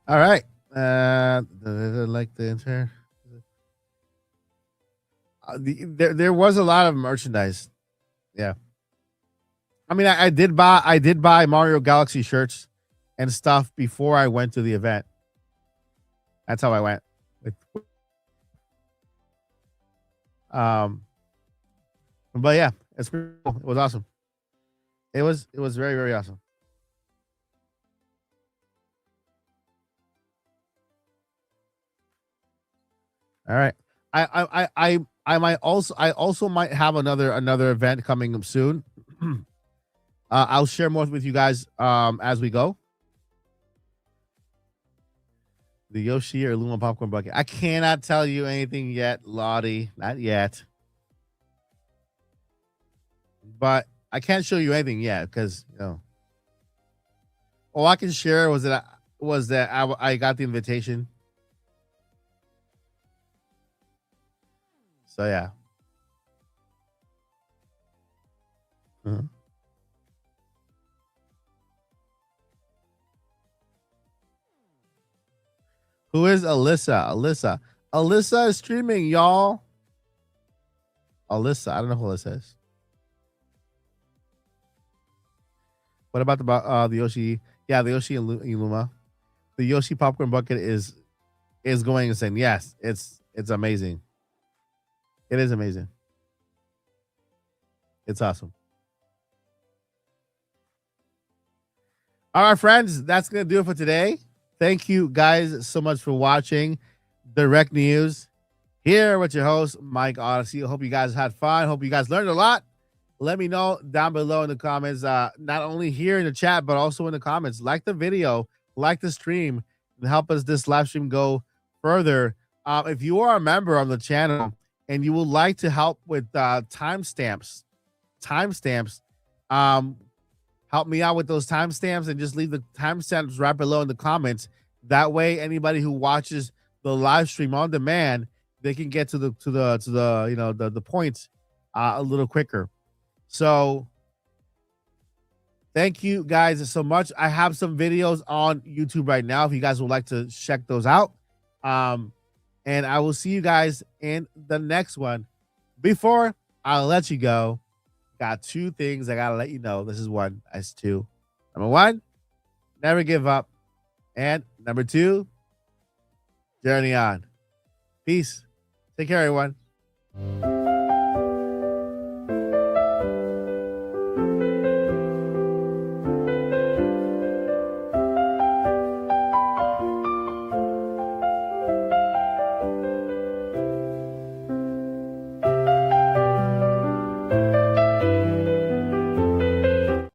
All right. Like the entire. There was a lot of merchandise. Yeah. I mean, I did buy Mario Galaxy shirts and stuff before I went to the event. That's how I went. With, um, but yeah, it's pretty cool. It was awesome. It was very very awesome. All right. I might also might have another event coming up soon. I'll share more with you guys as we go. The Yoshi or Luma popcorn bucket. I cannot tell you anything yet, Lottie. Not yet. But I can't show you anything yet because all I can share was that I got the invitation. So yeah. Mhm. Who is Alyssa? Alyssa is streaming, y'all. Alyssa. I don't know who Alyssa is. What about the Yoshi? Yeah, the Yoshi and Iluma. The Yoshi popcorn bucket is going insane. Yes, it's amazing. It is amazing. It's awesome. All right, friends, that's gonna do it for today. Thank you guys so much for watching Direct News here with your host, Mike Odyssey. Hope you guys had fun. Hope you guys learned a lot. Let me know down below in the comments, not only here in the chat, but also in the comments. Like the video, like the stream, and help us this live stream go further. If you are a member of the channel and you would like to help with timestamps, um, help me out with those timestamps and just leave the timestamps right below in the comments. That way, anybody who watches the live stream on demand, they can get to the the points a little quicker. So thank you guys so much. I have some videos on YouTube right now if you guys would like to check those out. And I will see you guys in the next one. Before I'll let you go, got two things I gotta let you know. This is one. That's two. Number one, never give up. And number two, journey on. Peace. Take care, everyone.